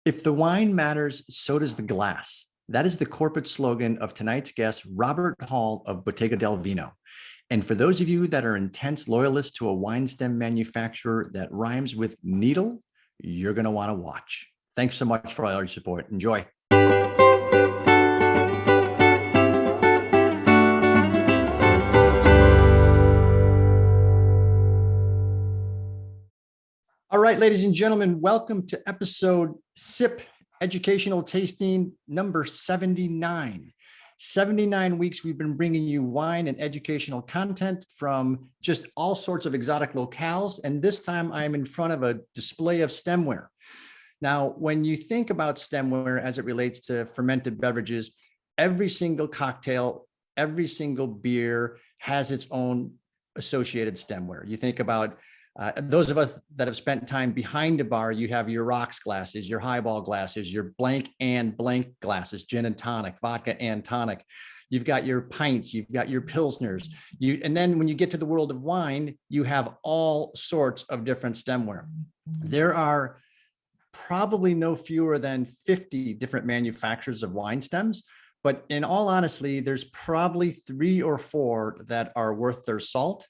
If the wine matters, so does the glass. That is the corporate slogan of tonight's guest, Robert Hall of Bottega del Vino. And for those of you that are intense loyalists to a wine stem manufacturer that rhymes with needle, you're going to want to watch. Thanks so much for all your support. Enjoy. All right, ladies and gentlemen, welcome to episode SIP Educational Tasting number 79. 79 weeks we've been bringing you wine and educational content from just all sorts of exotic locales. And this time I'm in front of a display of stemware. Now, when you think about stemware as it relates to fermented beverages, every single cocktail, every single beer has its own associated stemware. You think about those of us that have spent time behind a bar, you have your rocks glasses, your highball glasses, your blank and blank glasses, gin and tonic, vodka and tonic. You've got your pints, you've got your pilsners. And then when you get to the world of wine, you have all sorts of different stemware. There are probably no fewer than 50 different manufacturers of wine stems. But in all honesty, there's probably 3 or 4 that are worth their salt.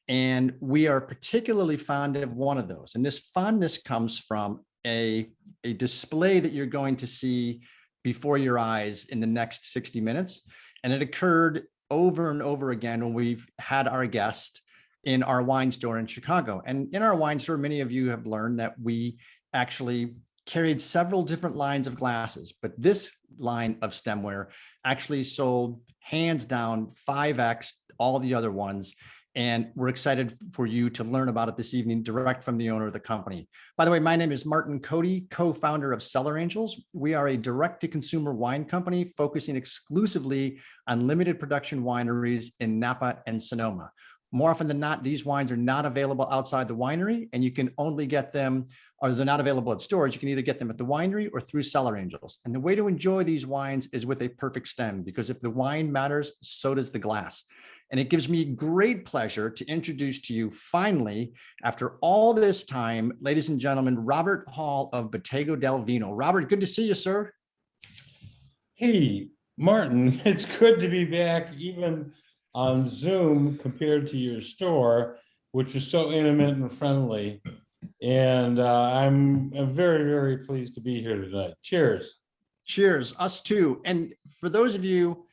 And we are particularly fond of one of those. And this fondness comes from a display that you're going to see before your eyes in the next 60 minutes. And it occurred over and over again when we've had our guest in our wine store in Chicago. And in our wine store, many of you have learned that we actually carried several different lines of glasses, but this line of stemware actually sold hands down 5x all the other ones. And we're excited for you to learn about it this evening, direct from the owner of the company. By the way, my name is Martin Cody, co-founder of Cellar Angels. We are a direct-to-consumer wine company focusing exclusively on limited production wineries in Napa and Sonoma. More often than not, these wines are not available outside the winery, and you can only get them, or they're not available at stores. You can either get them at the winery or through Cellar Angels. And the way to enjoy these wines is with a perfect stem, because if the wine matters, so does the glass. And it gives me great pleasure to introduce to you finally, after all this time, ladies and gentlemen, Robert Hall of Bottega del Vino. Robert, good to see you, sir. Hey, Martin, it's good to be back even on Zoom compared to your store, which is so intimate and friendly. And I'm very, very pleased to be here tonight. Cheers. Cheers, us too. And for those of you,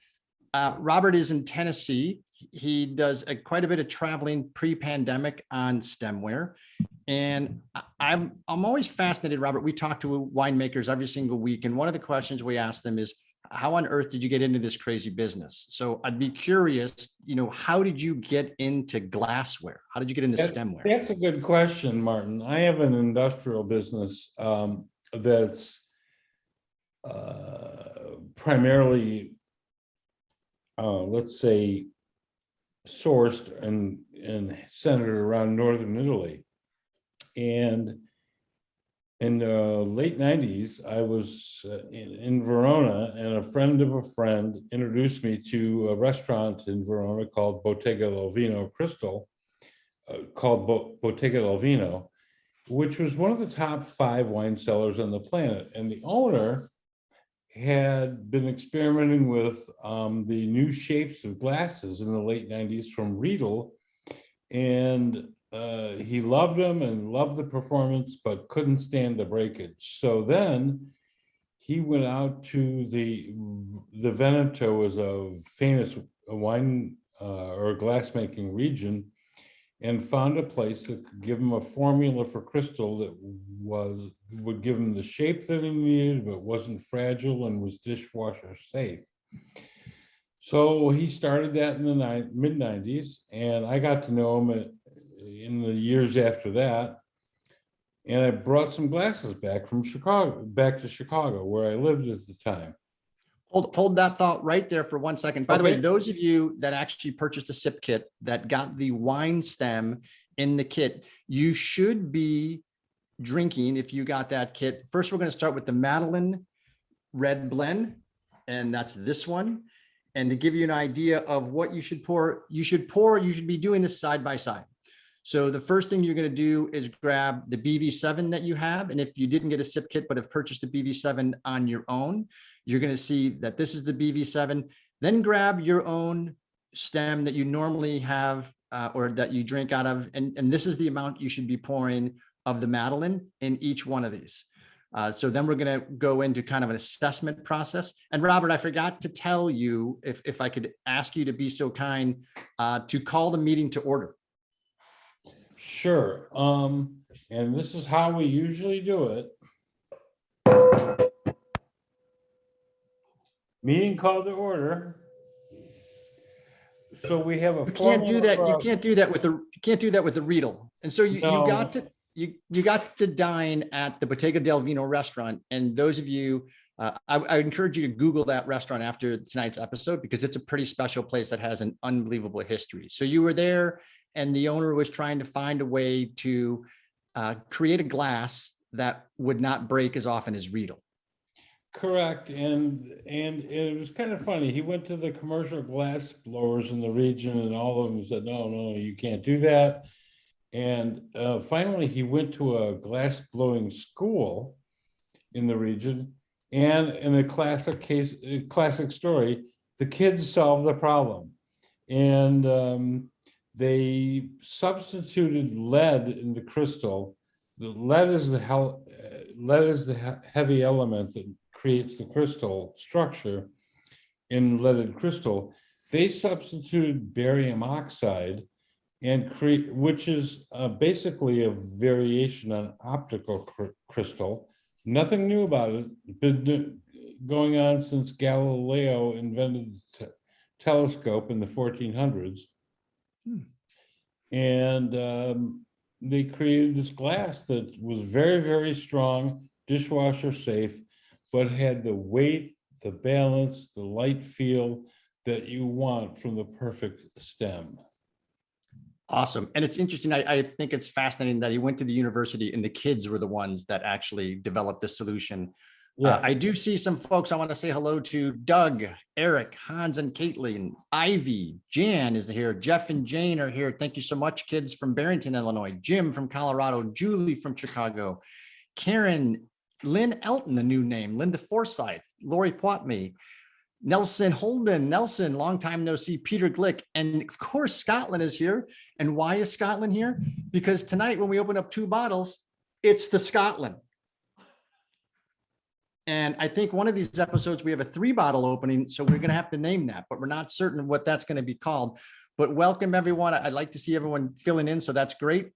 Robert is in Tennessee. He does quite a bit of traveling pre-pandemic on stemware. And I'm always fascinated, Robert. We talk to winemakers every single week. And one of the questions we ask them is, how on earth did you get into this crazy business? So I'd be curious, how did you get into glassware? How did you get into stemware? That's a good question, Martin. I have an industrial business that's primarily, let's say, sourced and centered around Northern Italy. And in the late 90s, I was in Verona, and a friend of a friend introduced me to a restaurant in Verona called Bottega del Vino Crystal, called Bottega del Vino, which was one of the top 5 wine cellars on the planet. And the owner had been experimenting with the new shapes of glasses in the late 90s from Riedel. And he loved them and loved the performance, but couldn't stand the breakage. So then he went out to the Veneto, was a famous wine or glassmaking region, and found a place that could give him a formula for crystal that would give him the shape that he needed, but wasn't fragile and was dishwasher safe. So he started that in the mid-90s, and I got to know him in the years after that. And I brought some glasses back to Chicago, where I lived at the time. Hold that thought right there for 1 second. By the way, those of you that actually purchased a SIP kit that got the wine stem in the kit, you should be drinking, if you got that kit. First, we're going to start with the Madeleine Red Blend, and that's this one. And to give you an idea of what you should pour, you should be doing this side by side. So the first thing you're going to do is grab the BV7 that you have. And if you didn't get a sip kit, but have purchased a BV7 on your own, you're going to see that this is the BV7. Then grab your own stem that you normally have or that you drink out of. And this is the amount you should be pouring of the Madeleine in each one of these. So then we're going to go into kind of an assessment process. And Robert, I forgot to tell you, if I could ask you to be so kind to call the meeting to order. Sure. And this is how we usually do it. Meeting called to order. So we have a. You can't do that. You can't do that with the Riedel. And so you got to dine at the Bottega del Vino restaurant. And those of you, I encourage you to Google that restaurant after tonight's episode, because it's a pretty special place that has an unbelievable history. So you were there, and the owner was trying to find a way to create a glass that would not break as often as Riedel. Correct. And it was kind of funny. He went to the commercial glass blowers in the region, and all of them said, no, you can't do that. And finally, he went to a glass blowing school in the region. And in a classic story, the kids solved the problem. And they substituted lead in the crystal. The lead is the heavy element that creates the crystal structure in leaded crystal. They substituted barium oxide which is basically a variation on optical crystal. Nothing new about it. It's been going on since Galileo invented the telescope in the 1400s. And they created this glass that was very, very strong, dishwasher safe, but had the weight, the balance, the light feel that you want from the perfect stem. Awesome. And it's interesting. I think it's fascinating that he went to the university and the kids were the ones that actually developed the solution. Yeah. I do see some folks. I want to say hello to Doug, Eric, Hans, and Caitlin. Ivy, Jan is here. Jeff and Jane are here. Thank you so much, kids from Barrington, Illinois. Jim from Colorado. Julie from Chicago. Karen, Lynn Elton, a new name. Linda Forsyth, Lori Poitme, Nelson Holden, Nelson, long time no see, Peter Glick, and of course, Scotland is here. And why is Scotland here? Because tonight, when we open up 2 bottles, it's the Scotland. And I think one of these episodes, we have a 3-bottle opening, so we're going to have to name that, but we're not certain what that's going to be called. But welcome, everyone. I'd like to see everyone filling in, so that's great.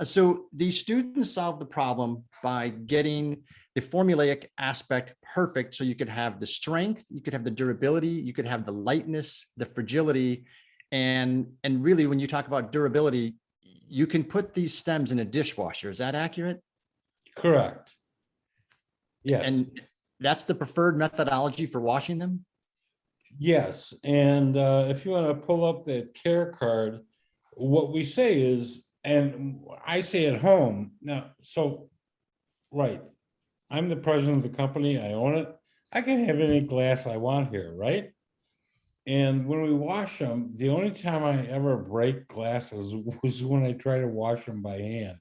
So the students solved the problem by getting the formulaic aspect perfect. So you could have the strength, you could have the durability, you could have the lightness, the fragility. And really, when you talk about durability, you can put these stems in a dishwasher. Is that accurate? Correct. Yes. And that's the preferred methodology for washing them? Yes. And if you want to pull up that care card, what we say is, and I say at home now, so, right, I'm the president of the company, I own it. I can have any glass I want here, right? And when we wash them, the only time I ever break glasses was when I try to wash them by hand.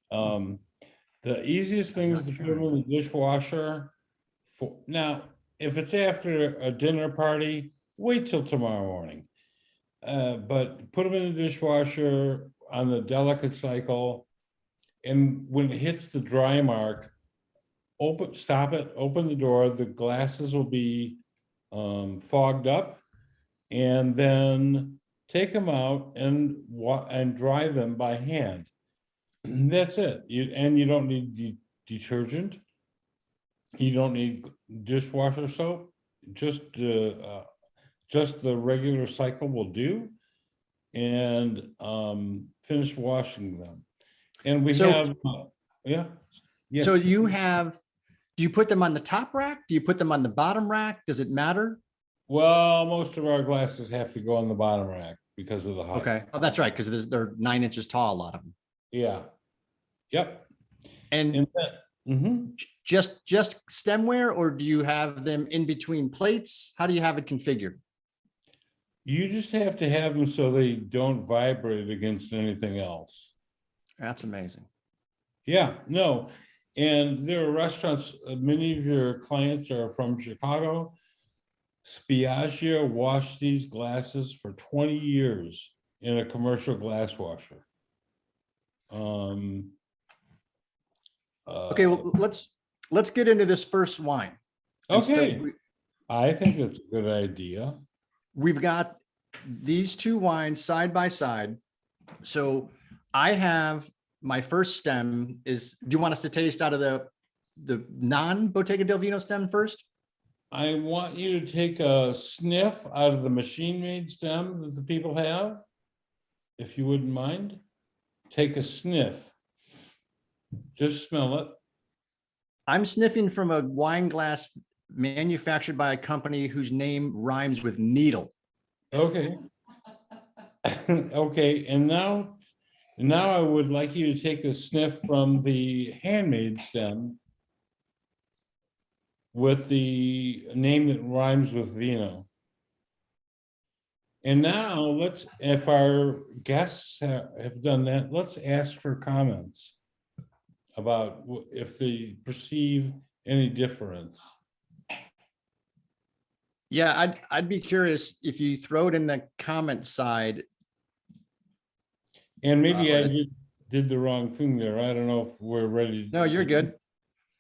The easiest thing is to put them in the dishwasher. Now, if it's after a dinner party, wait till tomorrow morning. But put them in the dishwasher on the delicate cycle, and when it hits the dry mark, stop it, open the door, the glasses will be fogged up, and then take them out and dry them by hand. That's it. You don't need detergent, you don't need dishwasher soap, just the regular cycle will do. And finish washing them. And we have, yeah. Yes. So do you put them on the top rack? Do you put them on the bottom rack? Does it matter? Well, most of our glasses have to go on the bottom rack because of the height. Okay. Oh, that's right. Because they're 9 inches tall, a lot of them. Yeah. Yep. And just stemware, or do you have them in between plates? How do you have it configured? You just have to have them so they don't vibrate against anything else. That's amazing. Yeah, no. And there are restaurants, many of your clients are from Chicago. Spiaggia washed these glasses for 20 years in a commercial glass washer. Okay, well, let's get into this first wine. And so Okay, I think that's a good idea. we've got these two wines side by side. So I have my first stem is, do you want us to taste out of the non-Bottega del Vino stem first? I want you to take a sniff out of the machine-made stem that the people have, if you wouldn't mind. Take a sniff. Just smell it. I'm sniffing from a wine glass manufactured by a company whose name rhymes with needle. Okay. Okay, and now I would like you to take a sniff from the handmade stem with the name that rhymes with vino. And now let's, if our guests have done that, let's ask for comments about if they perceive any difference. Yeah, I'd be curious if you throw it in the comment side. And maybe I did the wrong thing there. I don't know if we're ready. No, you're good.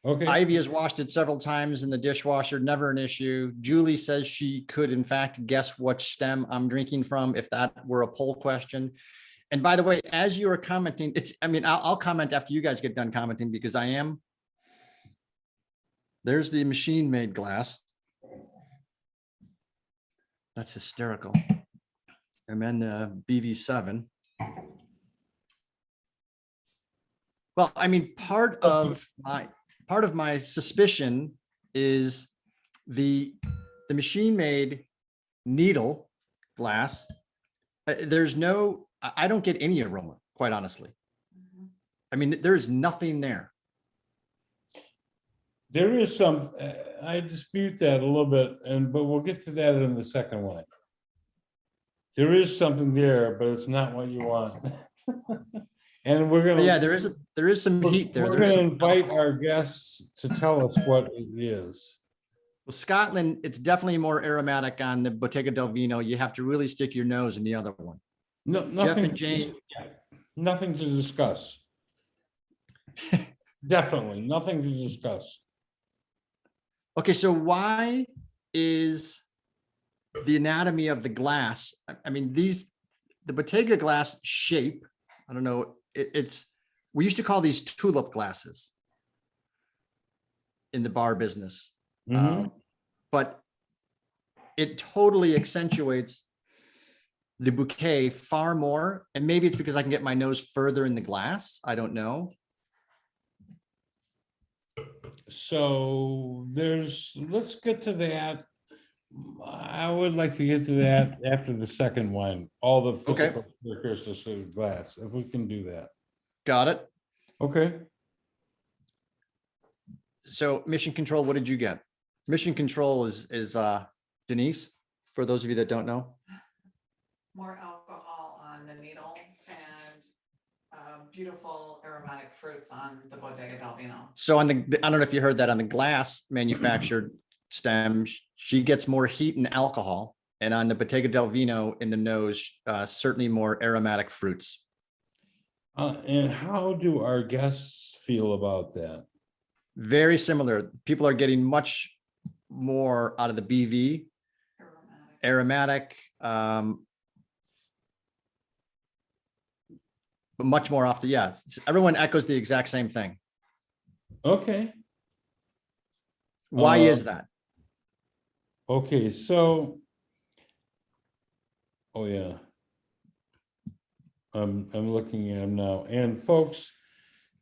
Okay. Ivy has washed it several times in the dishwasher, never an issue. Julie says she could in fact guess what stem I'm drinking from if that were a poll question. And by the way, as you are commenting, I'll comment after you guys get done commenting because I am. There's the machine made glass. That's hysterical. And then the BV7. Well, I mean, part of my suspicion is the machine made needle glass. I don't get any aroma, quite honestly. I mean, there's nothing there. There is some, I dispute that a little bit, but we'll get to that in the second one. There is something there, but it's not what you want. And we're gonna. Yeah, there is some heat there. We're gonna invite our guests to tell us what it is. Well, Scotland, it's definitely more aromatic on the Bottega del Vino. You have to really stick your nose in the other one. No, Jeff nothing. and Jane. Nothing to discuss. Definitely nothing to discuss. Okay, so why is the anatomy of the glass? I mean, the Bottega glass shape, I don't know, we used to call these tulip glasses in the bar business. But it totally accentuates the bouquet far more. And maybe it's because I can get my nose further in the glass. I don't know. So let's get to that. I would like to get to that after the second wine, all the physical characteristics of the glass, if we can do that. Got it. Okay. So Mission Control, what did you get? Mission Control is Denise, for those of you that don't know. More alcohol on the needle and beautiful aromatic fruits on the Bottega del Vino. So I don't know if you heard that on the glass manufactured stem, she gets more heat and alcohol. And on the Bottega del Vino in the nose, certainly more aromatic fruits. And how do our guests feel about that? Very similar. People are getting much more out of the BV, aromatic, but much more off the, everyone echoes the exact same thing. Okay. Why is that? Okay, so, oh yeah. I'm looking at them now. And folks,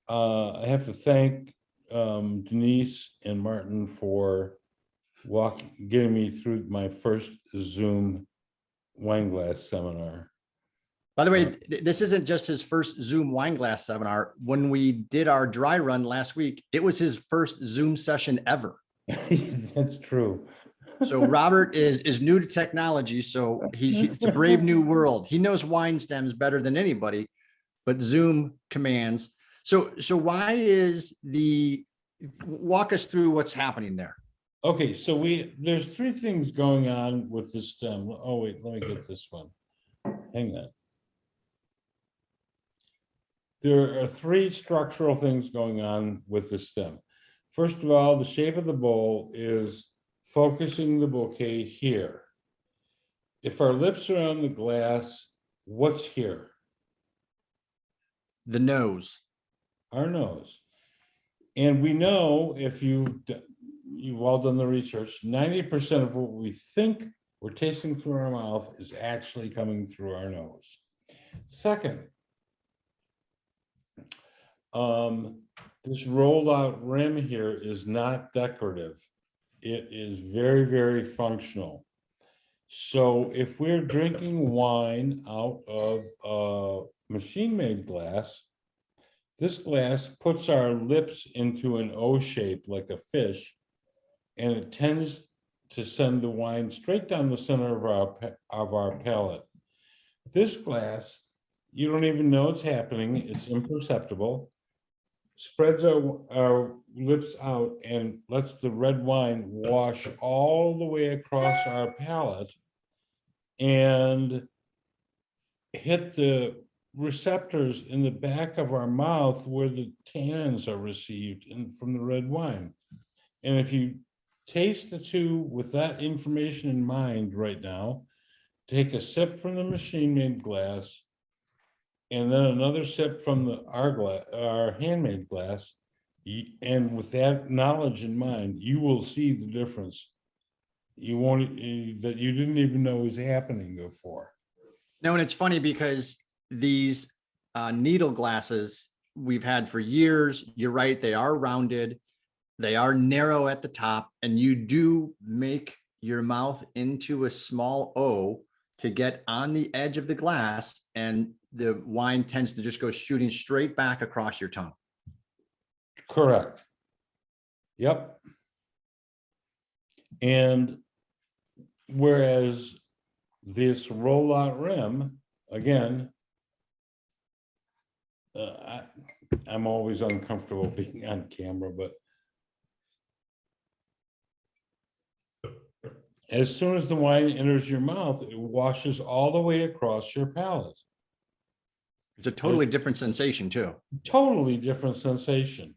I have to thank Denise and Martin for getting me through my first Zoom wine glass seminar. By the way, this isn't just his first Zoom wine glass seminar. When we did our dry run last week, it was his first Zoom session ever. That's true. So Robert is new to technology, so it's a brave new world. He knows wine stems better than anybody, but Zoom commands. So why is walk us through what's happening there? Okay, so there's three things going on with the stem. Oh, wait, let me get this one. Hang on. There are three structural things going on with the stem. First of all, the shape of the bowl is focusing the bouquet here. If our lips are on the glass, what's here? The nose. Our nose. And we know, if you've all done the research, 90% of what we think we're tasting through our mouth is actually coming through our nose. Second, this rolled out rim here is not decorative. It is very, very functional. So if we're drinking wine out of a machine-made glass, this glass puts our lips into an O shape like a fish, and it tends to send the wine straight down the center of our palate. This glass, you don't even know it's happening. It's imperceptible. Spreads our lips out and lets the red wine wash all the way across our palate and hit the receptors in the back of our mouth where the tannins are received from the red wine. And if you taste the two with that information in mind right now, take a sip from the machine-made glass and then another sip from our handmade glass, and with that knowledge in mind, you will see the difference. You won't, that you didn't even know was happening before. No, and it's funny because these needle glasses we've had for years, you're right, they are rounded, they are narrow at the top, and you do make your mouth into a small O to get on the edge of the glass, and the wine tends to just go shooting straight back across your tongue. Correct. Yep. And whereas this rollout rim, again, I'm always uncomfortable being on camera, but as soon as the wine enters your mouth, it washes all the way across your palate. It's a totally different sensation too. Totally different sensation.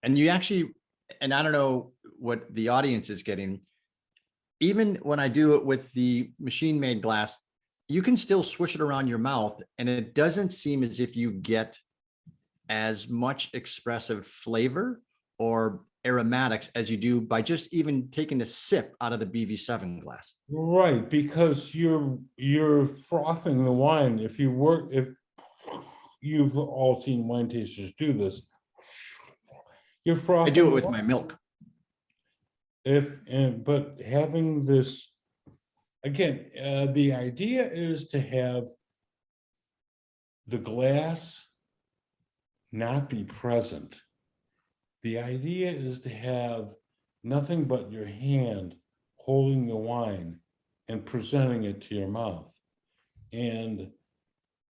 And you actually, and I don't know what the audience is getting, even when I do it with the machine-made glass, you can still swish it around your mouth and it doesn't seem as if you get as much expressive flavor or aromatics as you do by just even taking a sip out of the BV7 glass. Right, because you're frothing the wine. If you've all seen wine tasters do this, you're frothing. I do it with my milk. But having this, again, the idea is to have the glass not be present. The idea is to have nothing but your hand holding the wine and presenting it to your mouth. And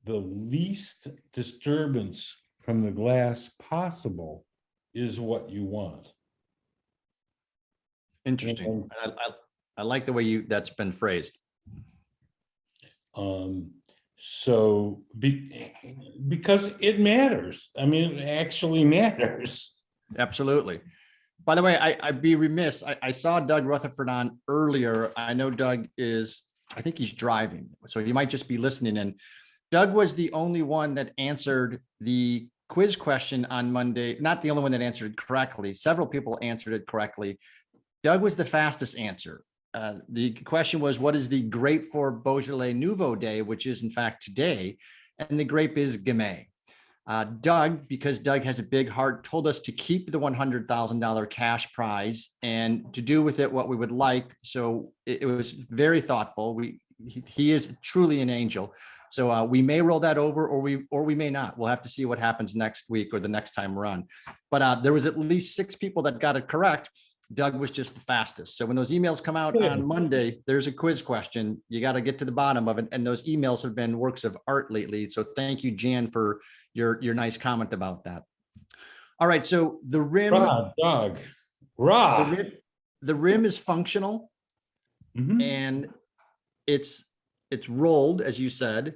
the least disturbance from the glass possible is what you want. Interesting. I like the way that's been phrased. So because it matters. I mean, it actually matters. Absolutely. By the way, I'd be remiss. I saw Doug Rutherford on earlier. I know Doug I think he's driving, so he might just be listening in. Doug was the only one that answered the quiz question on Monday. Not the only one that answered correctly. Several people answered it correctly. Doug was the fastest answer. The question was, what is the grape for Beaujolais Nouveau Day, which is in fact today? And the grape is Gamay. Doug, because Doug has a big heart, told us to keep the $100,000 cash prize and to do with it what we would like. So it was very thoughtful. We he is truly an angel. So we may roll that over, or we may not. We'll have to see what happens next week or the next time around. But there was at least 6 people that got it correct. Doug was just the fastest. So when those emails come out on Monday, there's a quiz question. You got to get to the bottom of it. And those emails have been works of art lately. So thank you, Jan, for your nice comment about that. All right. So the rim, Doug. the rim is functional, and it's rolled, as you said.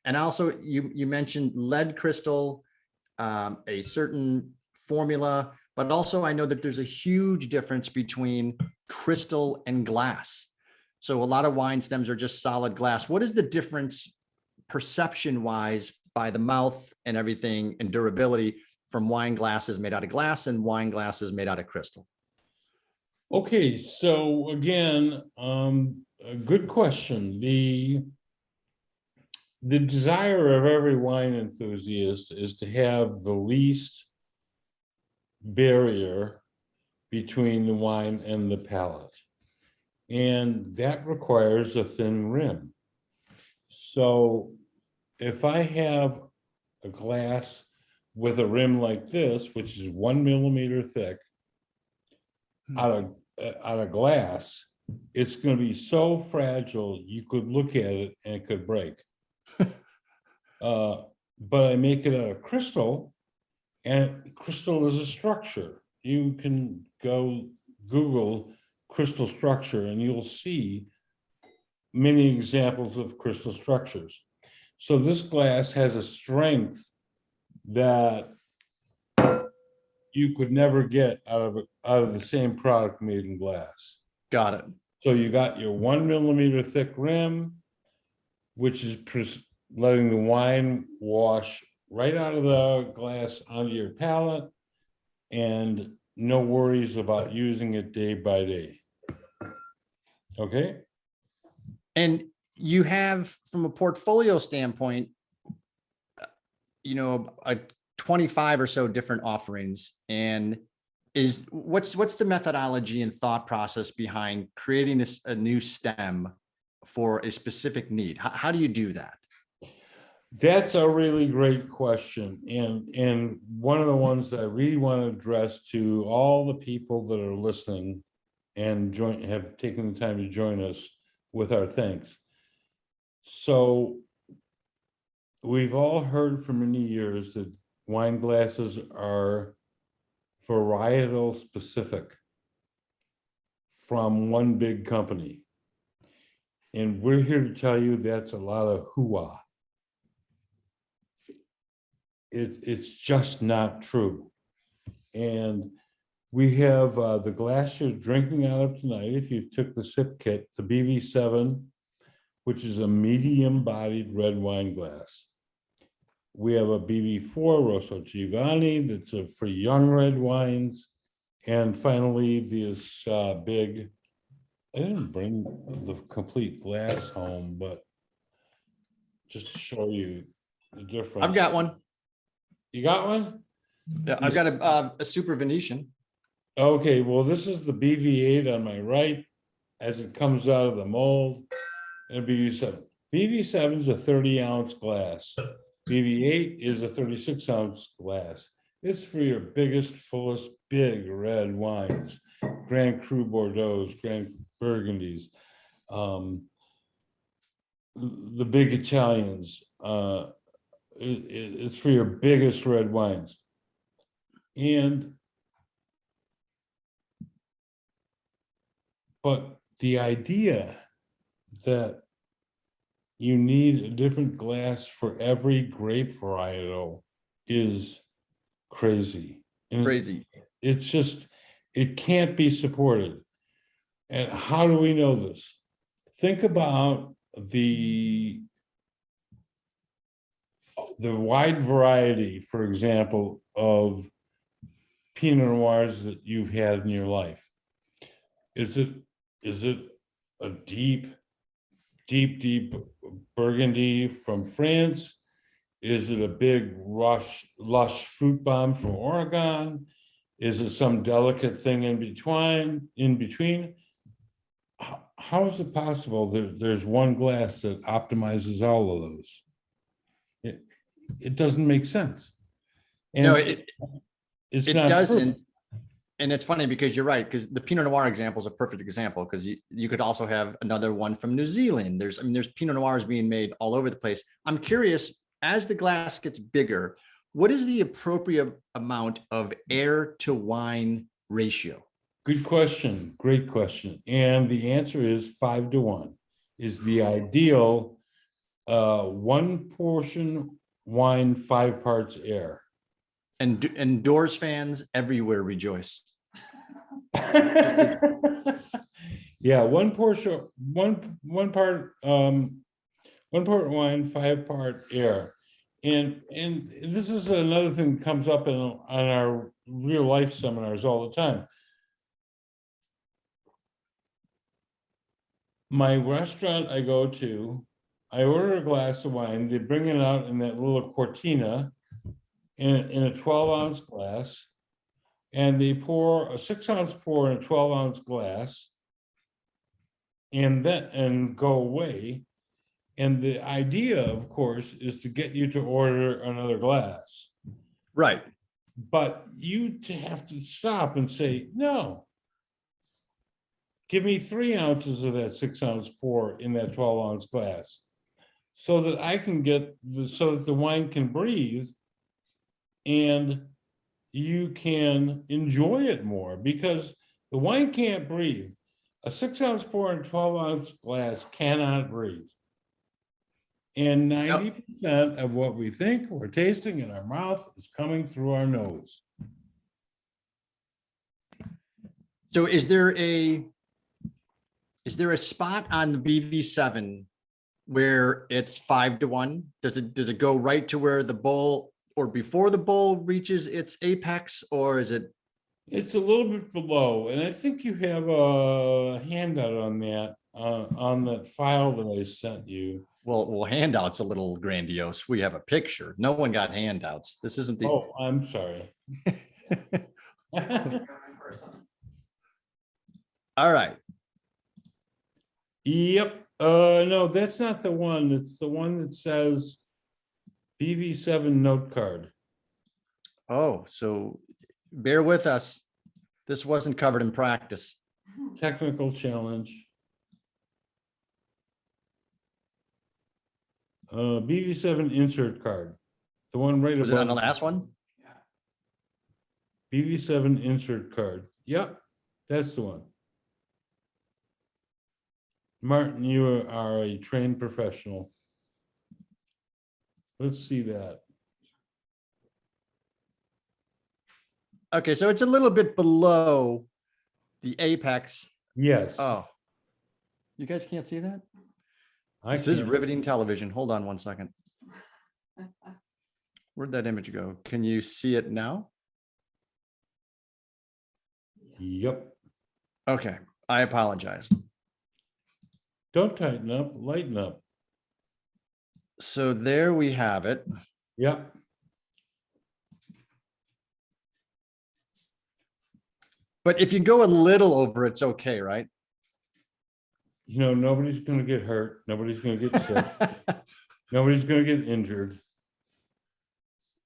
And also you mentioned lead crystal, a certain formula, but also I know that there's a huge difference between crystal and glass. So a lot of wine stems are just solid glass. What is the difference perception wise by the mouth and everything and durability from wine glasses made out of glass and wine glasses made out of crystal? Okay, so again, a good question. The desire of every wine enthusiast is to have the least barrier between the wine and the palate. And that requires a thin rim. So if I have a glass with a rim like this, which is 1 millimeter thick, out of glass, it's going to be so fragile you could look at it and it could break. But I make it out of crystal, and crystal is a structure. You can go Google crystal structure and you'll see many examples of crystal structures. So this glass has a strength that you could never get out of the same product made in glass. Got it. So you got your 1 millimeter thick rim, which is letting the wine wash right out of the glass onto your palate, and no worries about using it day by day. Okay. And you have, from a portfolio standpoint, you know, a 25 or so different offerings. And what's the methodology and thought process behind creating a new stem for a specific need? How do you do that? That's a really great question. And one of the ones that I really want to address to all the people that are listening and have taken the time to join us with our thanks. So we've all heard for many years that wine glasses are varietal specific from one big company. And we're here to tell you that's a lot of hoo-ah. It's just not true. And we have the glass you're drinking out of tonight, if you took the sip kit, the BV7, which is a medium-bodied red wine glass. We have a BV4 Rosso Giovanni that's for young red wines. And finally, this big, I didn't bring the complete glass home, but just to show you the difference. I've got one. You got one? Yeah, I've got a super Venetian. Okay, well, this is the BV8 on my right as it comes out of the mold, and BV7. BV7 is a 30-ounce glass. BV8 is a 36-ounce glass. It's for your biggest, fullest, big red wines, Grand Cru Bordeaux, Grand Burgundies, the big Italians. It's for your biggest red wines. But the idea that you need a different glass for every grape varietal is crazy. And Crazy. it's just, it can't be supported. And how do we know this? Think about the wide variety, for example, of Pinot Noirs that you've had in your life. Is it a deep Burgundy from France? Is it a big lush fruit bomb from Oregon? Is it some delicate thing in between? how is it possible that there's one glass that optimizes all of those? It doesn't make sense. No, And it's it not true. doesn't. And it's funny because you're right, because the Pinot Noir example is a perfect example, because you could also have another one from New Zealand. There's Pinot Noirs being made all over the place. I'm curious, as the glass gets bigger, what is the appropriate amount of air to wine ratio? Good question. Great question. And the answer is 5-1 is the ideal, one portion wine, 5 parts air. And Doors fans everywhere rejoice. Yeah, one portion, one part wine, 5 part air. And this is another thing that comes up on our real life seminars all the time. My restaurant I go to, I order a glass of wine, they bring it out in that little cortina in a 12-ounce glass, and they pour a 6-ounce pour in a 12-ounce glass and go away. And the idea, of course, is to get you to order another glass. Right. But you have to stop and say, no. Give me 3 ounces of that 6-ounce pour in that 12-ounce glass, so that I can so that the wine can breathe and you can enjoy it more, because the wine can't breathe. A 6-ounce pour in a 12-ounce glass cannot breathe. And 90% of what we think we're tasting in our mouth is coming through our nose. So is there a spot on the BV7 where it's 5-1? Does it go right to where the bowl, or before the bowl reaches its apex, or is it? It's a little bit below, and I think you have a handout on that file that I sent you. Well, handouts a little grandiose. We have a picture. No one got handouts. This isn't the. Oh, I'm sorry. All right. Yep. No, that's not the one. It's the one that says BV7 note card. Oh, so bear with us. This wasn't covered in practice. Technical challenge. BV7 insert card. The one right Was it on the above last one? BV7 insert card. Yep, that's the one. Martin, you are a trained professional. Let's see that. Okay, so it's a little bit below the apex. Yes. Oh, you guys can't see that? I This is can. riveting television. Hold on one second. Where'd that image go? Can you see it now? Yep. Okay, I apologize. Don't tighten up, lighten up. So there we have it. Yep. But if you go a little over, it's okay, right? You know, nobody's going to get hurt. Nobody's going to get sick. Nobody's going to get injured.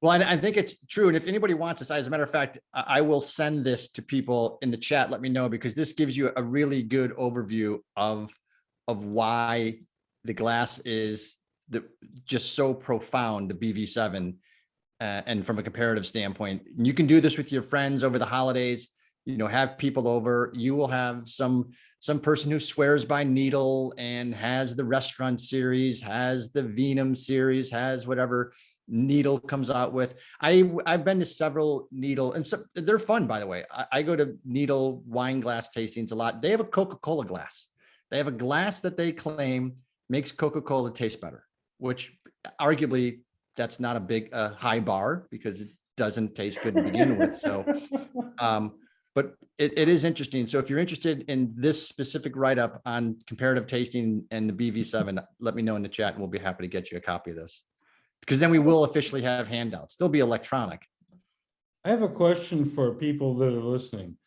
Well, I think it's true. And if anybody wants this, as a matter of fact, I will send this to people in the chat. Let me know, because this gives you a really good overview of why the glass is just so profound, the BV7, and from a comparative standpoint. You can do this with your friends over the holidays. You know, have people over. You will have some person who swears by Needle and has the restaurant series, has the Venum series, has whatever Needle comes out with. I've been to several Needle, and so they're fun, by the way. I go to Needle wine glass tastings a lot. They have a Coca-Cola glass. They have a glass that they claim makes Coca-Cola taste better, which arguably that's not a big high bar, because it doesn't taste good to begin with. So, but it is interesting. So if you're interested in this specific write-up on comparative tasting and the BV7, let me know in the chat and we'll be happy to get you a copy of this, because then we will officially have handouts. They'll be electronic. I have a question for people that are listening.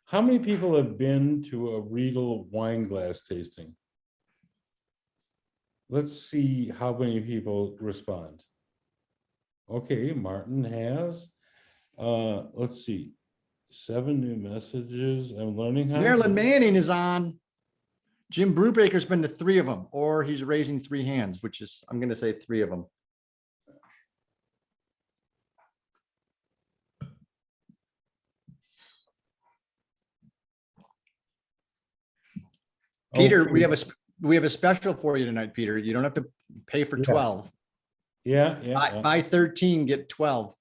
How many people have been to a Riedel wine glass tasting? Let's see how many people respond. Okay, Martin has. Let's see. 7 new messages. I'm learning how. Marilyn Manning is on. Jim Brubaker's been to 3 of them, or he's raising 3 hands, which is, I'm going to say 3 of them. Peter, Okay. we have a special for you tonight, Peter. You don't have to pay for Yeah. 12. Yeah. Buy 13, get 12.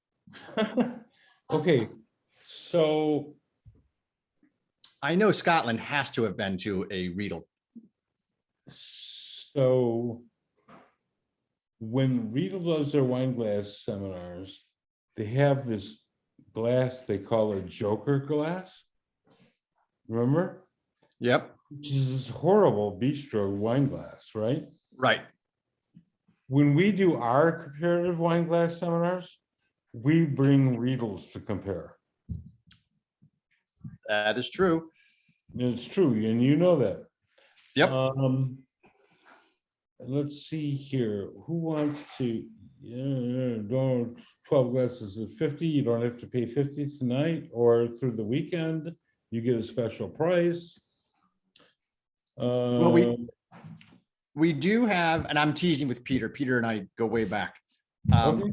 Okay, so I know Scotland has to have been to a Riedel. when Riedel does their wine glass seminars, they have this glass they call a Joker glass. Remember? Yep. Which is this horrible bistro wine glass, right? Right. When we do our comparative wine glass seminars, we bring Riedels to compare. That is true. It's true, and you know that. Yep. Let's see here. Who wants to? Don't 12 glasses of 50. You don't have to pay 50 tonight or through the weekend. You get a special price. Well, we do have, and I'm teasing with Peter. Peter and I go way back. Okay.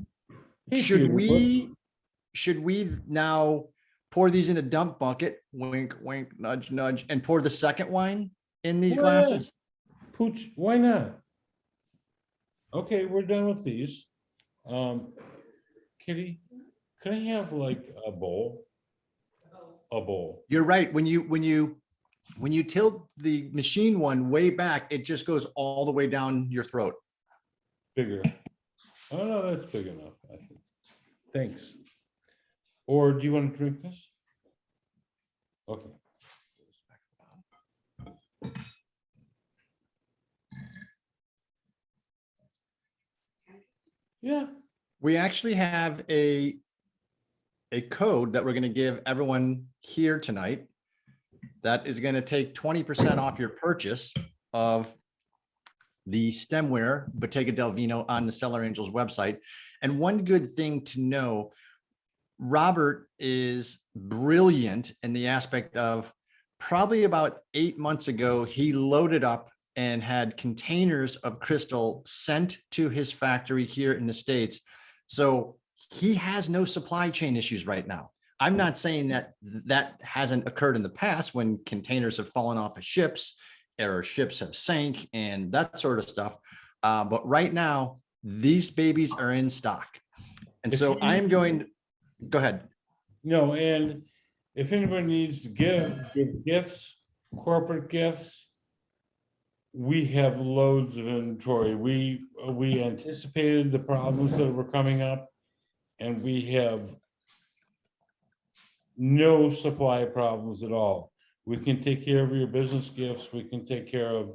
Hey, Should Peter, we now pour these in a dump bucket? Wink, wink, nudge, nudge, and pour the second wine in these Why glasses? Pooch, why not? Okay, we're done with these. Kitty, can I have like a bowl? A bowl. You're right. When you tilt the machine one way back, it just goes all the way down your throat. Bigger. Oh, no, that's big enough, I think. Thanks. Or do you want to drink this? Okay. Yeah. We actually have a code that we're going to give everyone here tonight that is going to take 20% off your purchase of the stemware Bottega del Vino on the Cellar Angels website. And one good thing to know, Robert is brilliant in the aspect of probably about 8 months ago, he loaded up and had containers of crystal sent to his factory here in the States. So he has no supply chain issues right now. I'm not saying that that hasn't occurred in the past when containers have fallen off of ships or ships have sank and that sort of stuff. But right now, these babies are in stock. And so I'm going, go ahead. No, and if anybody needs to give gifts, corporate gifts, we have loads of inventory. We anticipated the problems that were coming up, and we have no supply problems at all. We can take care of your business gifts. We can take care of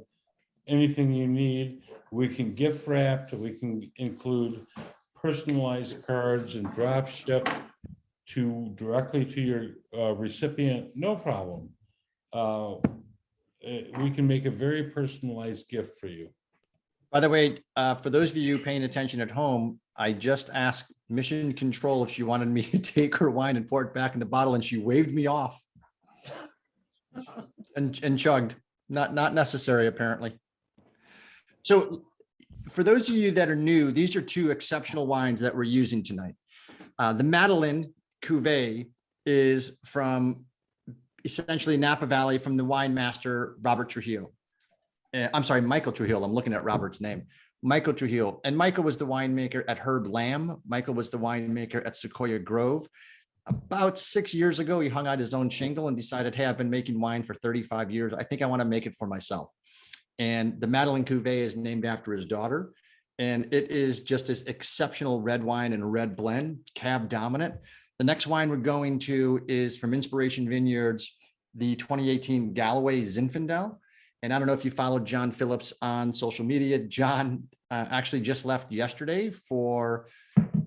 anything you need. We can gift wrap. We can include personalized cards and drop ship directly to your recipient. No problem. We can make a very personalized gift for you. By the way, for those of you paying attention at home, I just asked Mission Control if she wanted me to take her wine and pour it back in the bottle, and she waved me off and chugged. Not necessary, apparently. So for those of you that are new, these are 2 exceptional wines that we're using tonight. The Madeleine Cuvée is from essentially Napa Valley, from the wine master, Robert Trujillo. I'm sorry, Michael Trujillo. I'm looking at Robert's name. Michael Trujillo. And Michael was the winemaker at Herb Lamb. Michael was the winemaker at Sequoia Grove. About 6 years ago, he hung out his own shingle and decided, hey, I've been making wine for 35 years. I think I want to make it for myself. And the Madeleine Cuvée is named after his daughter. And it is just this exceptional red wine and red blend, cab dominant. The next wine we're going to is from Inspiration Vineyards, the 2018 Galloway Zinfandel. And I don't know if you followed John Phillips on social media. John actually just left yesterday for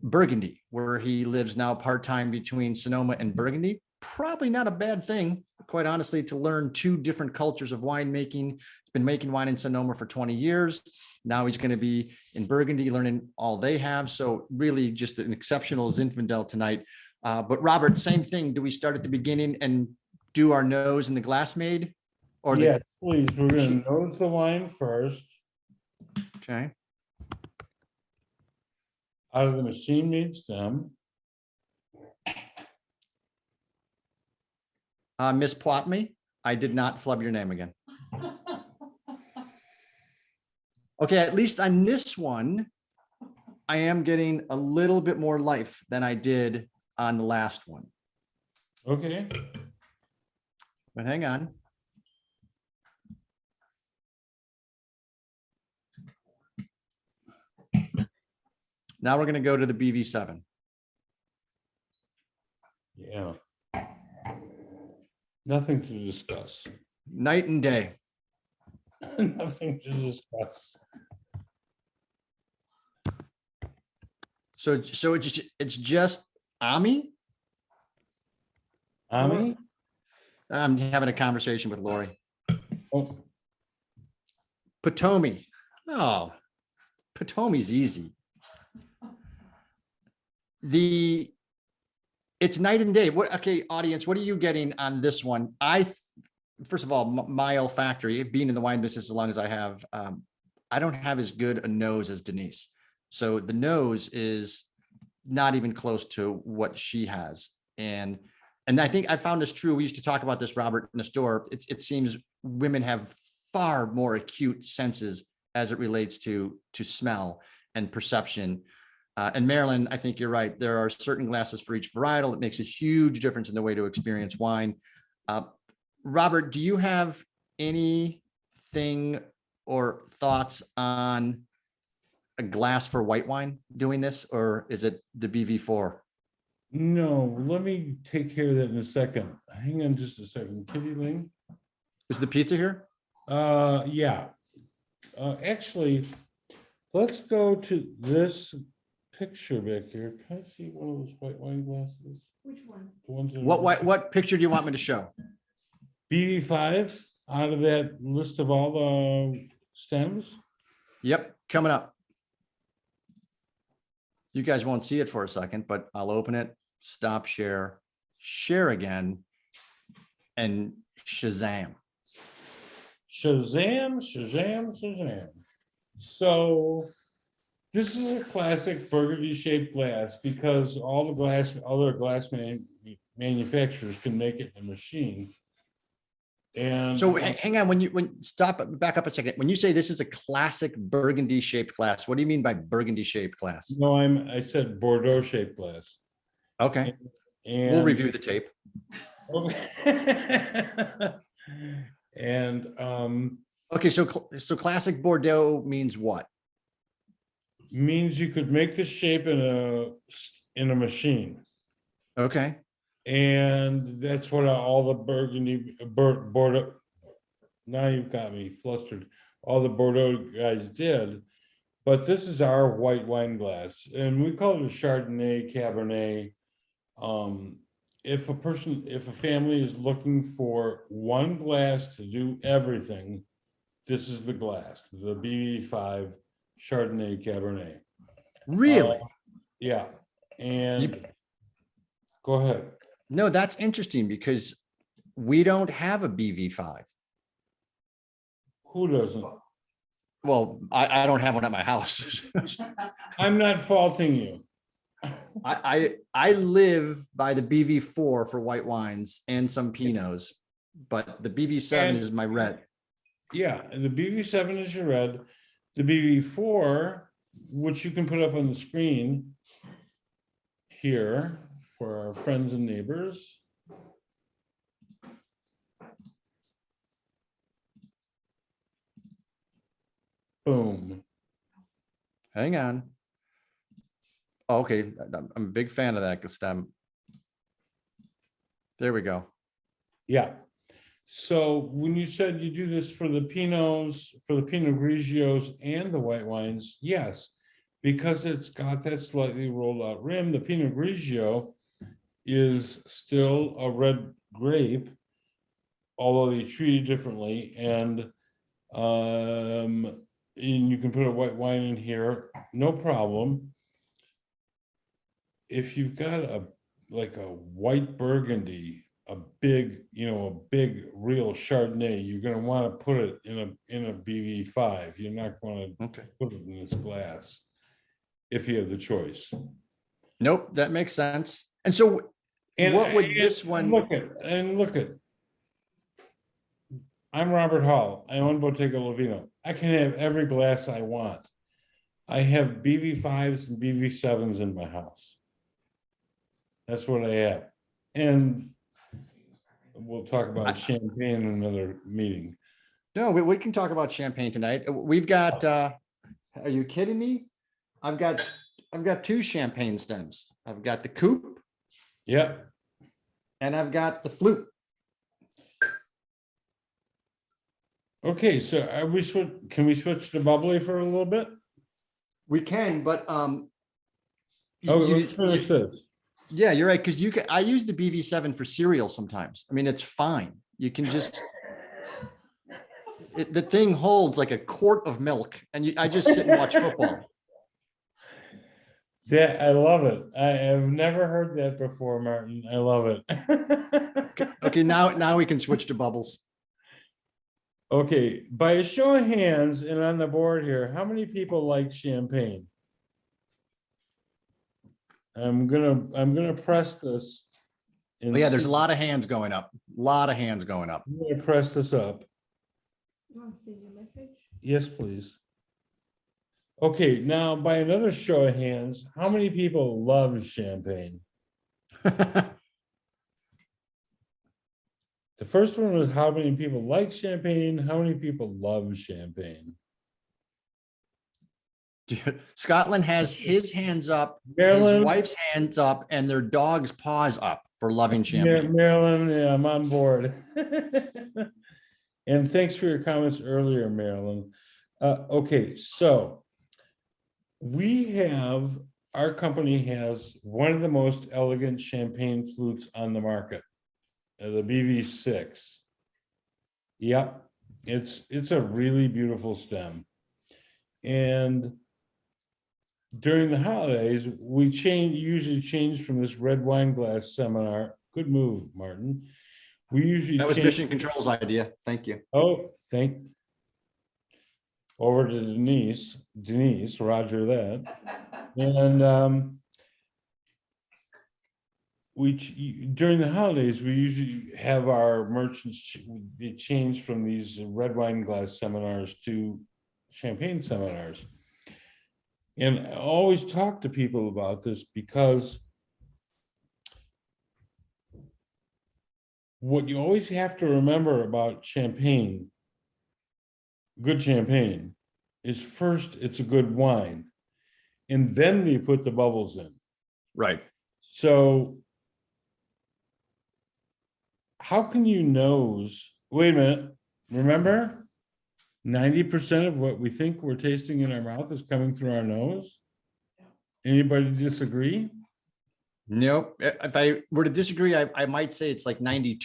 Burgundy, where he lives now part-time between Sonoma and Burgundy. Probably not a bad thing quite honestly, to learn two different cultures of winemaking. He's been making wine in Sonoma for 20 years. Now he's going to be in Burgundy learning all they have. So really just an exceptional Zinfandel tonight. But Robert, same thing. Do we start at the beginning and do our nose in the glass made? Or Yes, please. We're going to nose the wine first okay. out of the machine made stem. Miss Poitme, I did not flub your name again. Okay, at least on this one, I am getting a little bit more life than I did on the last one. Okay. But hang on. Now we're going to go to the BV7. Yeah. Nothing to discuss. Night and day. Nothing to discuss. So it's just Ami. Ami? I'm having a conversation with Lori. Oh, Potomi. Oh, Potomi's easy. It's night and day. What? Okay, audience, what are you getting on this one? First of all, my olfactory, being in the wine business as long as I have, I don't have as good a nose as Denise. So the nose is not even close to what she has. And I think I found this true. We used to talk about this, Robert, in the store. It seems women have far more acute senses as it relates to smell and perception. And Marilyn, I think you're right. There are certain glasses for each varietal. It makes a huge difference in the way to experience wine. Robert, do you have anything or thoughts on a glass for white wine doing this, or is it the BV4? no, let me take care of that in a second. Hang on just a second. Kitty Ling? Is the pizza here? Yeah. Actually, let's go to this picture back here. Can I see one of those white wine glasses? Which one? The ones that What picture do you want me to show? BV5 out of that list of all the stems? Yep, coming up. You guys won't see it for a second, but I'll open it, stop share, share again, and Shazam. Shazam, Shazam, Shazam. So this is a classic burgundy shaped glass because all the other glass manufacturers can make it in a machine. And So hang on, back up a second. When you say this is a classic burgundy shaped glass, what do you mean by burgundy shaped glass? no, I said Bordeaux shaped glass. Okay, And we'll review the tape. Okay. And Okay, so classic Bordeaux means what? means you could make this shape in a machine. Okay, And that's what all the burgundy Bordeaux, now you've got me flustered. All the Bordeaux guys did, but this is our white wine glass, and we call it a Chardonnay, Cabernet. If a family is looking for one glass to do everything, this is the glass, the BV5 Chardonnay Cabernet. really? Yeah, and go ahead. No, that's interesting because we don't have a BV5. Who doesn't? Well, I don't have one at my house. I'm not faulting you. I live by the BV4 for white wines and some Pinots, but the BV7 is my red. Yeah, and the BV7 is your red. The BV4, which you can put up on the screen here for our friends and neighbors. Boom. Hang on. Okay, I'm a big fan of that stem. There we go. Yeah. So when you said you do this for the Pinots, for the Pinot Grigios and the white wines, yes, because it's got that slightly rolled out rim. The Pinot Grigio is still a red grape, although they treat it differently, and you can put a white wine in here, no problem. If you've got like a white Burgundy, a big real Chardonnay, you're going to want to put it in a BV5. You're not going to put it in this glass if you have the choice. Nope, that makes sense. And so what would this one look at? I'm Robert Hall. I own Bottega del Vino. I can have every glass I want. I have BV5s and BV7s in my house. That's what I have. And we'll talk about champagne in another meeting. No, we can talk about champagne tonight. We've got, are you kidding me? I've got 2 champagne stems. I've got the coupe. Yeah. And I've got the flute. Okay, so can we switch to bubbly for a little bit? We can, but let's finish this. Yeah, you're right. Because I use the BV7 for cereal sometimes. I mean, it's fine. You can just the thing holds like a quart of milk, and I just sit and watch football. Yeah, I love it. I have never heard that before, Martin. I love it. Okay, now we can switch to bubbles. Okay, by a show of hands and on the board here, how many people like champagne? I'm gonna press this. Oh, yeah, there's a lot of hands going up. A lot of hands going up. I'm gonna press this up. You want to send your message? Yes, please. Okay, now by another show of hands, how many people love champagne? The first one was how many people like champagne, how many people love champagne? Scotland has his hands up, Maryland, his wife's hands up, and their dog's paws up for loving champagne. Maryland, yeah, I'm on board. And thanks for your comments earlier, Maryland. Okay, so our company has one of the most elegant champagne flutes on the market, the BV6. Yep, it's a really beautiful stem. And during the holidays, we usually change from this red wine glass seminar. Good move, Martin. We usually That was Mission Control's idea. Thank you. Oh, over to Denise, roger that. And during the holidays, we usually have our merchants change from these red wine glass seminars to champagne seminars. And I always talk to people about this because what you always have to remember about champagne, good champagne, is first it's a good wine, and then they put the bubbles in. Right. So how can you nose? Wait a minute. Remember, 90% of what we think we're tasting in our mouth is coming through our nose. Anybody disagree? Nope. If I were to disagree, I might say it's like 92%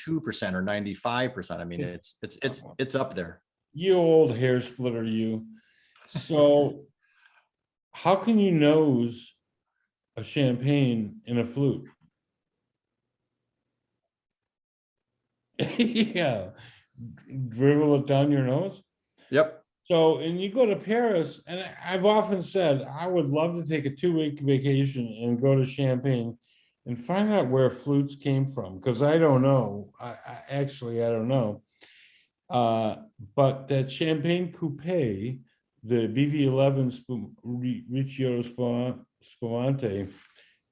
or 95%. I mean, it's up there. You old hair splitter, you. So how can you nose a champagne in a flute? Yeah, dribble it down your nose. Yep. So, and you go to Paris, and I've often said I would love to take a 2-week vacation and go to Champagne and find out where flutes came from, because I don't know. I don't know. But that Champagne Coupe, the BV11 Riccio Spumante,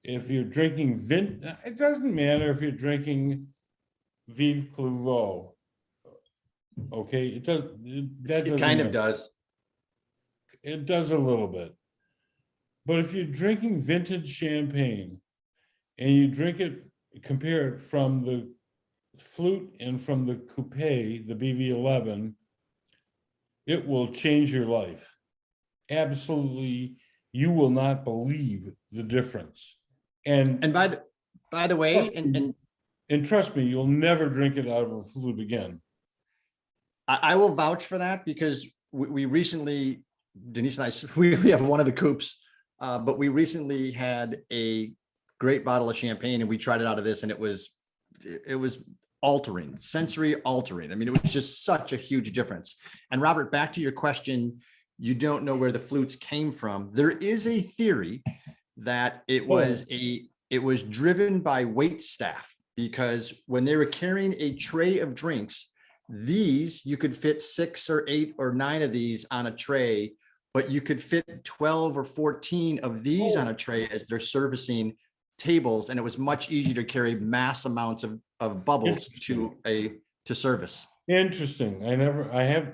if you're drinking it doesn't matter if you're drinking Vive Clouveau. Okay, it does. It kind of does. It does a little bit. But if you're drinking vintage champagne and you compare it from the Flute and from the Coupe, the BV11, it will change your life. Absolutely, you will not believe the difference. And by the way, and trust me, you'll never drink it out of a flute again. I will vouch for that because we recently, Denise and I, we have one of the coupes, but we recently had a great bottle of champagne and we tried it out of this and it was altering, sensory altering. I mean, it was just such a huge difference. And Robert, back to your question, you don't know where the flutes came from. There is a theory that it was driven by wait staff, because when they were carrying a tray of drinks, these, you could fit 6 or 8 or 9 of these on a tray, but you could fit 12 or 14 of these on a tray as they're servicing tables. And it was much easier to carry mass amounts of bubbles to service. Interesting.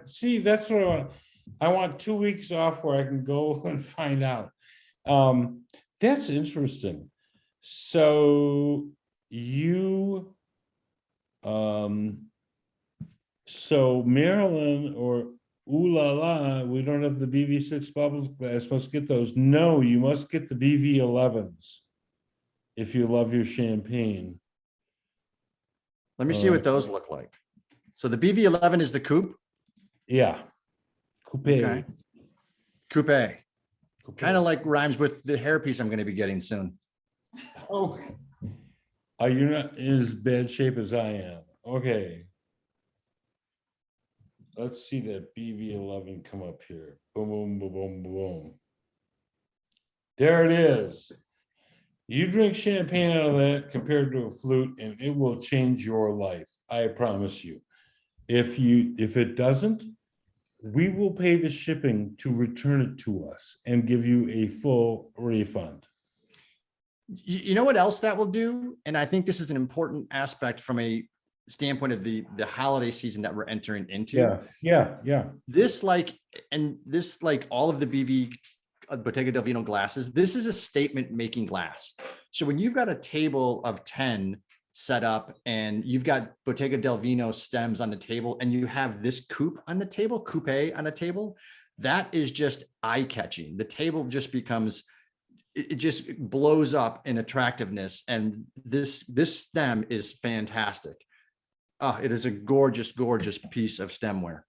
See, that's what I want. I want 2 weeks off where I can go and find out. That's interesting. So you, so Marilyn or ooh la la, we don't have the BV6 bubbles glass, must get those. No, you must get the BV11s if you love your champagne. Let me see what those look like. So the BV11 is the coupe. Yeah. Coupe. Okay. Coupe. Kind of like rhymes with the hairpiece I'm going to be getting soon. Okay. You're not in as bad shape as I am. Okay. Let's see that BV11 come up here. Boom, boom, boom, boom, boom. There it is. You drink champagne out of that compared to a flute, and it will change your life. I promise you. If it doesn't, we will pay the shipping to return it to us and give you a full refund. You know what else that will do? And I think this is an important aspect from a standpoint of the holiday season that we're entering into. Yeah. This like all of the BV Bottega del Vino glasses, this is a statement making glass. So when you've got a table of 10 set up and you've got Bottega del Vino stems on the table and you have this coupe on the table, that is just eye-catching. The table just becomes, it just blows up in attractiveness. And this stem is fantastic. It is a gorgeous, gorgeous piece of stemware.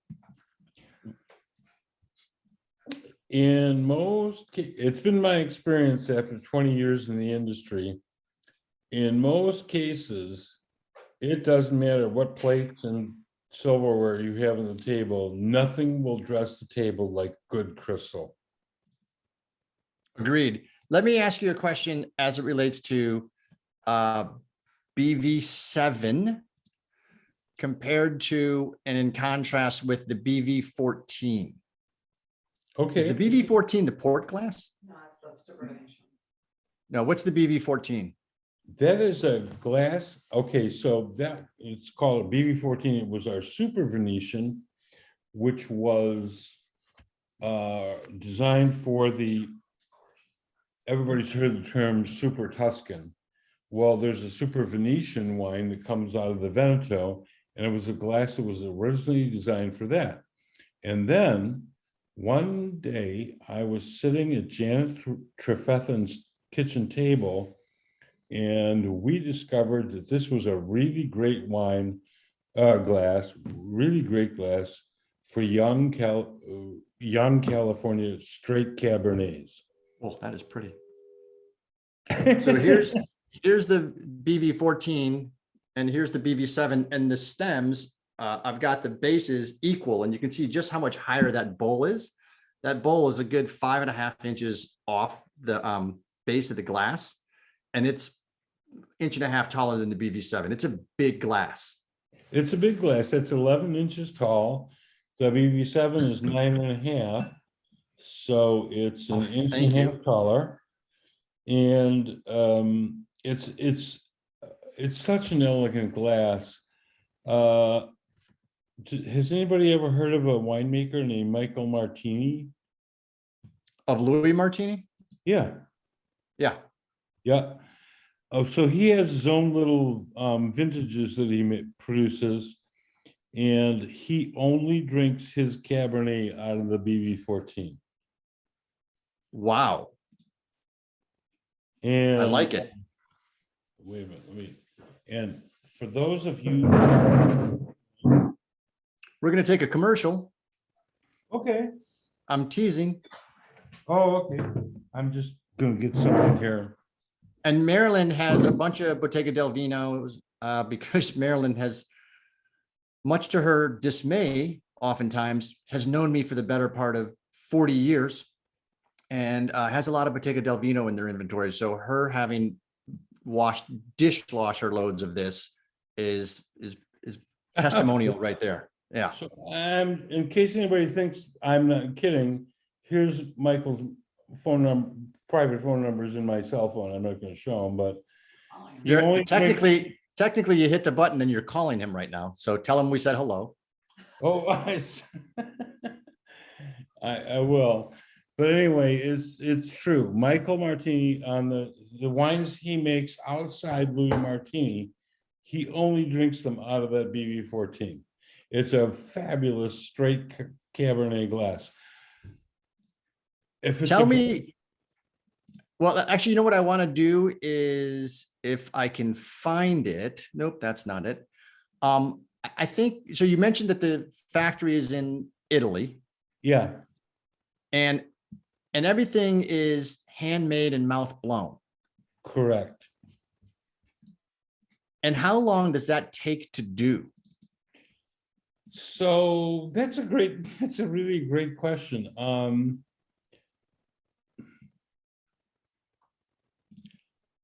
It's been my experience after 20 years in the industry. In most cases, it doesn't matter what plates and silverware you have on the table, nothing will dress the table like good crystal. Agreed. Let me ask you a question as it relates to BV7 compared to and in contrast with the BV14. Okay. Is the BV14 the port glass? No, it's the super Venetian. No, what's the BV14? That is a glass. Okay, so that it's called a BV14. It was our super Venetian, which was designed for everybody's heard the term super Tuscan. Well, there's a super Venetian wine that comes out of the Veneto, and it was a glass that was originally designed for that. And then one day I was sitting at Janet Trefethen's kitchen table, and we discovered that this was a really great wine glass, really great glass for young California straight Cabernets. Oh, that is pretty. So here's the BV14 and here's the BV7, and the stems, I've got the bases equal, and you can see just how much higher that bowl is. That bowl is a good 5.5 inches off the base of the glass, and it's 1.5 inches taller than the BV7. It's a big glass. It's a big glass. That's 11 inches tall. The BV7 is 9.5. So it's an inch and a half taller. And it's such an elegant glass. Has anybody ever heard of a winemaker named Michael Martini? Of Louis Martini? Yeah. Yeah. Oh, so he has his own little vintages that he produces, and he only drinks his Cabernet out of the BV14. Wow. And I like it. Wait a minute, and for those of you, We're going to take a commercial. Okay. I'm teasing. Oh, okay. I'm just gonna get something here. And Maryland has a bunch of Bottega del Vinos because Maryland has, much to her dismay, oftentimes has known me for the better part of 40 years and has a lot of Bottega del Vino in their inventory. So her having dishwasher loads of this is testimonial right there. Yeah. So in case anybody thinks I'm not kidding, here's Michael's phone number, private phone numbers in my cell phone. I'm not gonna show them, but You're only technically you hit the button and you're calling him right now. So tell him we said hello. oh, I will. But anyway, it's true. Michael Martini on the wines he makes outside Louis Martini, he only drinks them out of that BV14. It's a fabulous straight Cabernet glass. If it's Tell me, well, actually, you know what I want to do is if I can find it. Nope, that's not it. I think, so you mentioned that the factory is in Italy yeah, and everything is handmade and mouth blown. correct. And how long does that take to do? So that's a really great question.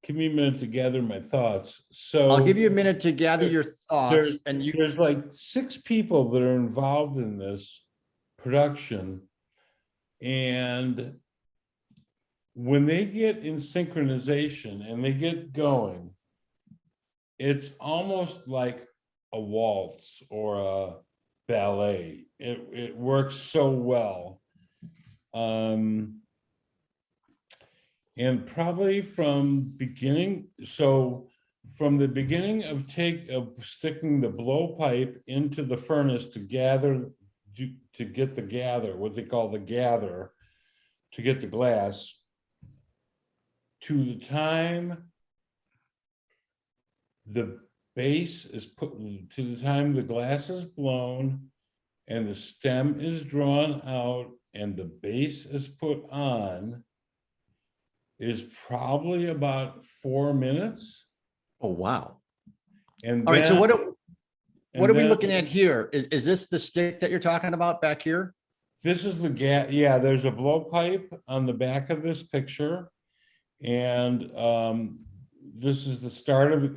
Give me a minute to gather my thoughts. So I'll give you a minute to gather your thoughts and you, there's like 6 people that are involved in this production. And when they get in synchronization and they get going, it's almost like a waltz or a ballet. It works so well. And probably from the beginning of sticking the blowpipe into the furnace to get the gather, what they call the gather, to get the glass, to the time the base is put, to the time the glass is blown and the stem is drawn out and the base is put on, is probably about 4 minutes. oh, wow. And All right. So what are we then- looking at here? Is this the stick that you're talking about back here? This is the yeah, there's a blowpipe on the back of this picture. And this is the start of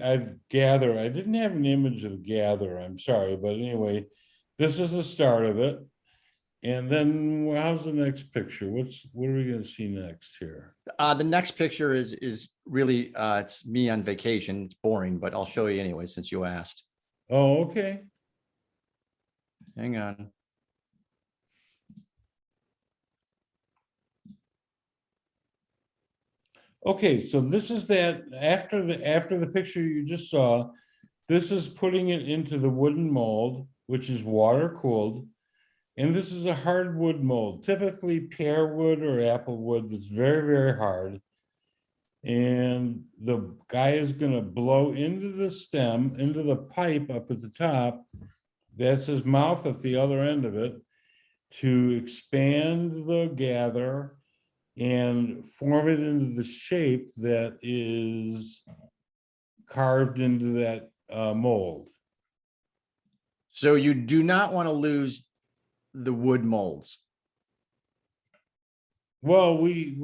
gather. I didn't have an image of gather, I'm sorry, but anyway, this is the start of it. And then how's the next picture? What are we gonna see next here? The next picture is really it's me on vacation. It's boring, but I'll show you anyway since you asked. Oh, okay. Hang on. Okay, so this is that after the picture you just saw, this is putting it into the wooden mold, which is water cooled. And this is a hardwood mold, typically pear wood or apple wood that's very, very hard. And the guy is gonna blow into the stem, into the pipe up at the top. That's his mouth at the other end of it, to expand the gather and form it into the shape that is carved into that mold. So you do not want to lose the wood molds. Well, we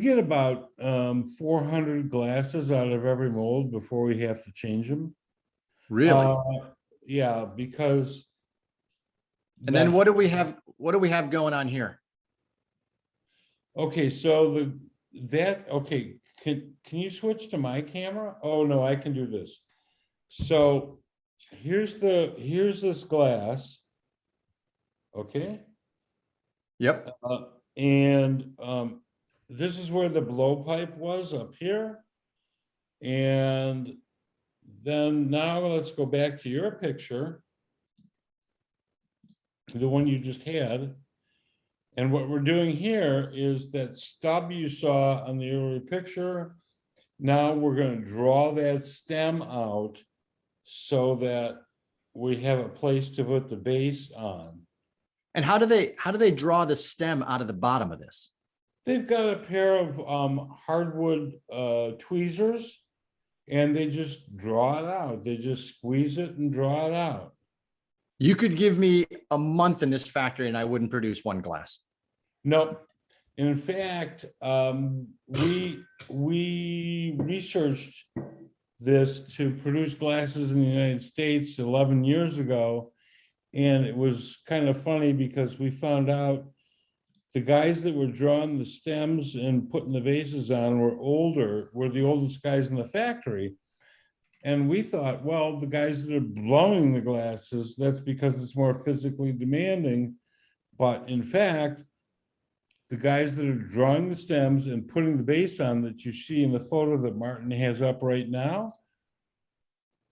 get about 400 glasses out of every mold before we have to change them. Really? Yeah, because. And then what do we have? What do we have going on here? Okay, so okay, can you switch to my camera? Oh, no, I can do this. So here's this glass. Okay. Yep. And this is where the blowpipe was up here. And then now let's go back to your picture, the one you just had. And what we're doing here is that stub you saw on the earlier picture. Now we're going to draw that stem out so that we have a place to put the base on. And how do they draw the stem out of the bottom of this? They've got a pair of hardwood tweezers, and they just draw it out. They just squeeze it and draw it out. You could give me a month in this factory and I wouldn't produce one glass. Nope. In fact, we researched this to produce glasses in the United States 11 years ago. And it was kind of funny because we found out the guys that were drawing the stems and putting the bases on were the oldest guys in the factory. And we thought, well, the guys that are blowing the glasses, that's because it's more physically demanding. But in fact, the guys that are drawing the stems and putting the base on that you see in the photo that Martin has up right now,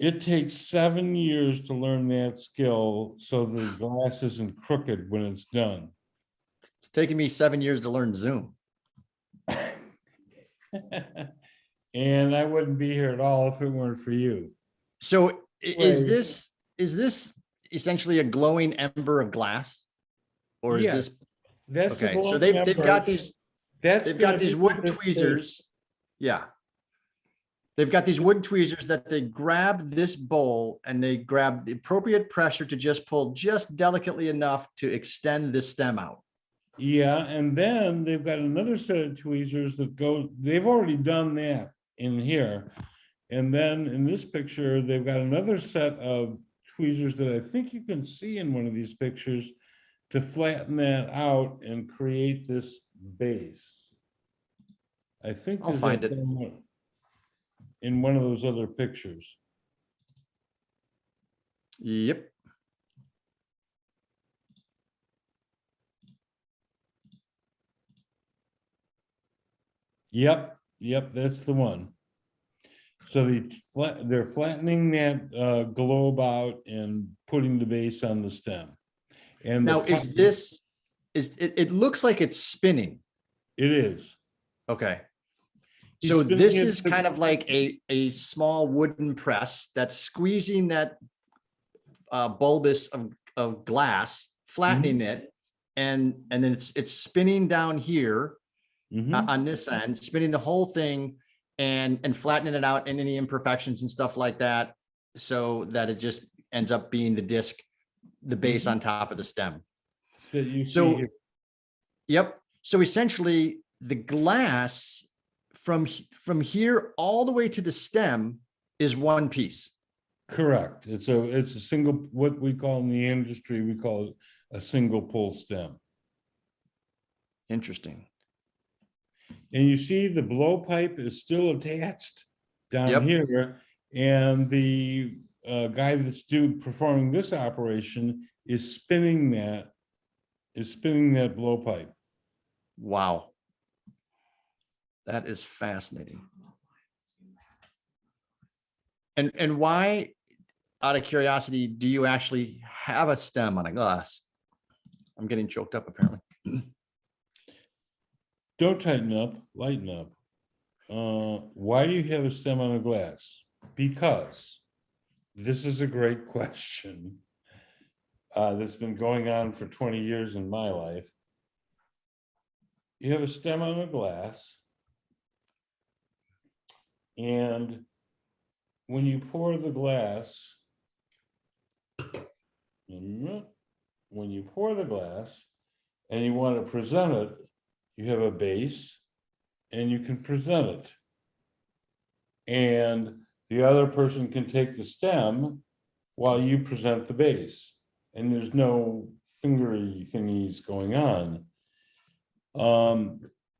it takes 7 years to learn that skill so the glass isn't crooked when it's done. It's taken me 7 years to learn Zoom. And I wouldn't be here at all if it weren't for you. So is Right. this essentially a glowing ember of glass? Or is Yes, this that's the okay? So glowing they've got ember. these That's they've gonna got these be wood the base. tweezers. Yeah. They've got these wood tweezers that they grab this bowl and they grab the appropriate pressure to just pull just delicately enough to extend the stem out. Yeah, and then they've got another set of tweezers that go, they've already done that in here. And then in this picture, they've got another set of tweezers that I think you can see in one of these pictures to flatten that out and create this base. I think I'll there's find that it. somewhere in one of those other pictures. Yep. Yep, that's the one. So they're flattening that globe out and putting the base on the stem. And Now, it looks like it's spinning. It is. Okay. He's So spinning this it is to- kind of like a small wooden press that's squeezing that bulbous of glass, flattening it, and then it's spinning down here Mhm. on this end, spinning the whole thing and flattening it out and any imperfections and stuff like that, so that it just ends up being the disc, the base on top of the stem. That you see So, here. yep. So essentially, the glass from here all the way to the stem is one piece. Correct. It's a single, what we call in the industry, we call it a single pull stem. Interesting. And you see the blowpipe is still attached down Yep. here. And the guy that's performing this operation is spinning that blowpipe. Wow. That is fascinating. And why, out of curiosity, do you actually have a stem on a glass? I'm getting choked up apparently. Don't tighten up, lighten up. Why do you have a stem on a glass? Because this is a great question that's been going on for 20 years in my life. You have a stem on a glass, and when you pour the glass, and you want to present it, you have a base and you can present it. And the other person can take the stem while you present the base. And there's no fingery thingies going on.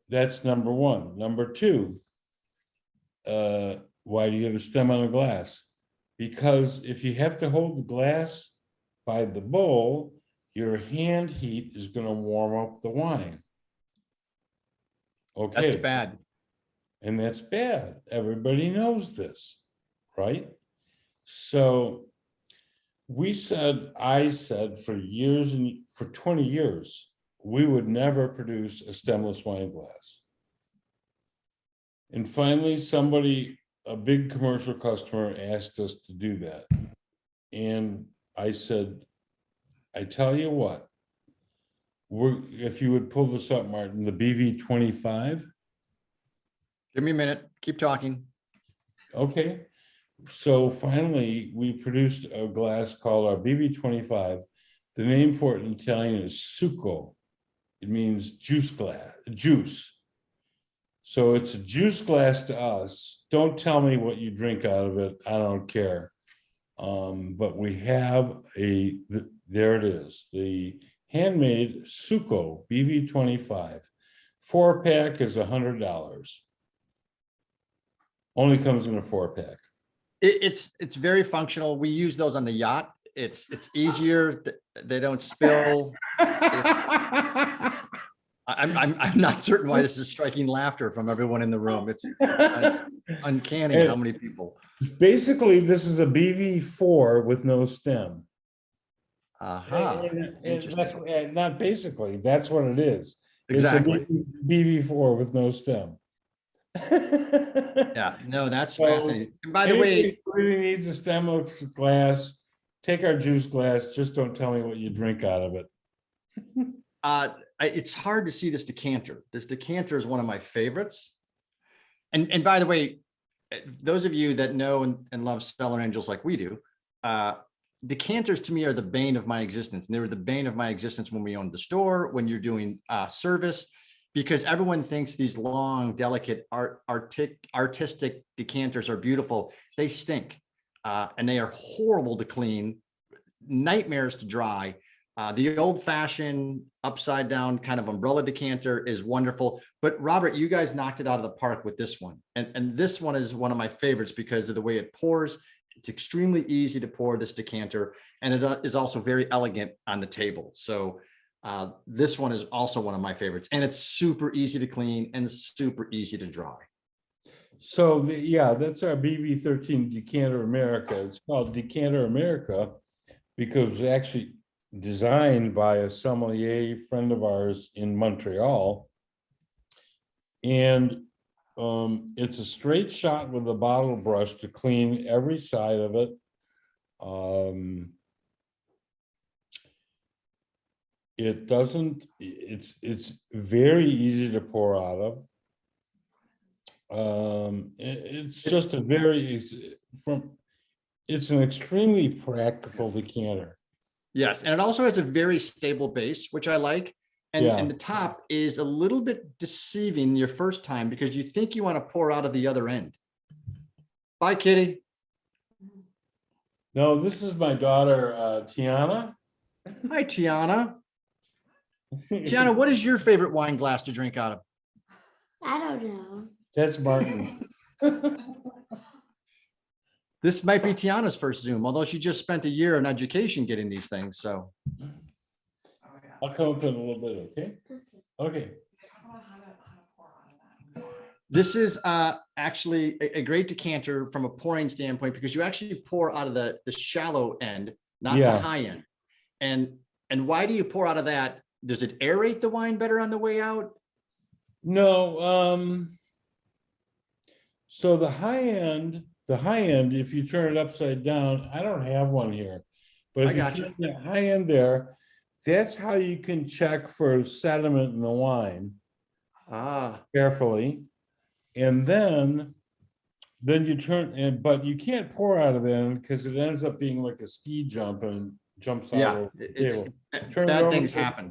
That's number one. Number two, why do you have a stem on a glass? Because if you have to hold the glass by the bowl, your hand heat is going to warm up the wine. Okay. That's bad. And that's bad. Everybody knows this, right? So I said for years and for 20 years, we would never produce a stemless wine glass. And finally, a big commercial customer asked us to do that. And I said, I tell you what, if you would pull this up, Martin, the BV25. Give me a minute. Keep talking. Okay. So finally, we produced a glass called our BV25. The name for it in Italian is succo. It means juice glass, juice. So it's a juice glass to us. Don't tell me what you drink out of it. I don't care. But we have there it is, the handmade succo BV25. 4-pack is $100. Only comes in a 4-pack. It's very functional. We use those on the yacht. It's easier. They don't spill. I'm not certain why this is striking laughter from everyone in the room. It's uncanny how many people. Basically, this is a BV4 with no stem. And not basically, that's what it is. Exactly. It's a BV4 with no stem. Yeah, no, that's So, fascinating. And by the way, anybody who really needs a stem of glass, take our juice glass. Just don't tell me what you drink out of it. it's hard to see this decanter. This decanter is one of my favorites. And by the way, those of you that know and love Cellar Angels like we do, decanters to me are the bane of my existence. And they were the bane of my existence when we owned the store, when you're doing service, because everyone thinks these long, delicate, artistic decanters are beautiful. They stink, and they are horrible to clean, nightmares to dry. The old-fashioned upside down kind of umbrella decanter is wonderful. But Robert, you guys knocked it out of the park with this one. And this one is one of my favorites because of the way it pours. It's extremely easy to pour this decanter, and it is also very elegant on the table. So this one is also one of my favorites, and it's super easy to clean and super easy to dry. So yeah, that's our BV13 Decanter America. It's called Decanter America because it was actually designed by a sommelier friend of ours in Montreal. And it's a straight shot with a bottle brush to clean every side of it. It's very easy to pour out of. It's just it's an extremely practical decanter. Yes, and it also has a very stable base, which I like. And the top is a little bit deceiving your first time because you think you want to pour out of the other end. Bye, Kitty. No, this is my daughter, Tiana. Hi, Tiana. Tiana, what is your favorite wine glass to drink out of? I don't know. That's Martin. This might be Tiana's first Zoom, although she just spent a year in education getting these things. So Oh, yeah. I'll come up in a little bit, okay? Okay. Talk about how to pour out of that. this is actually a great decanter from a pouring standpoint because you actually pour out of the shallow end, not the high end. And why do you pour out of that? Does it aerate the wine better on the way out? No, so the high end, if you turn it upside down, I don't have one here, but if you turn the high end there, that's how you can check for sediment in the wine. Carefully. And then you turn but you can't pour out of them because it ends up being like a ski jump and jumps out of the table. Bad things happen.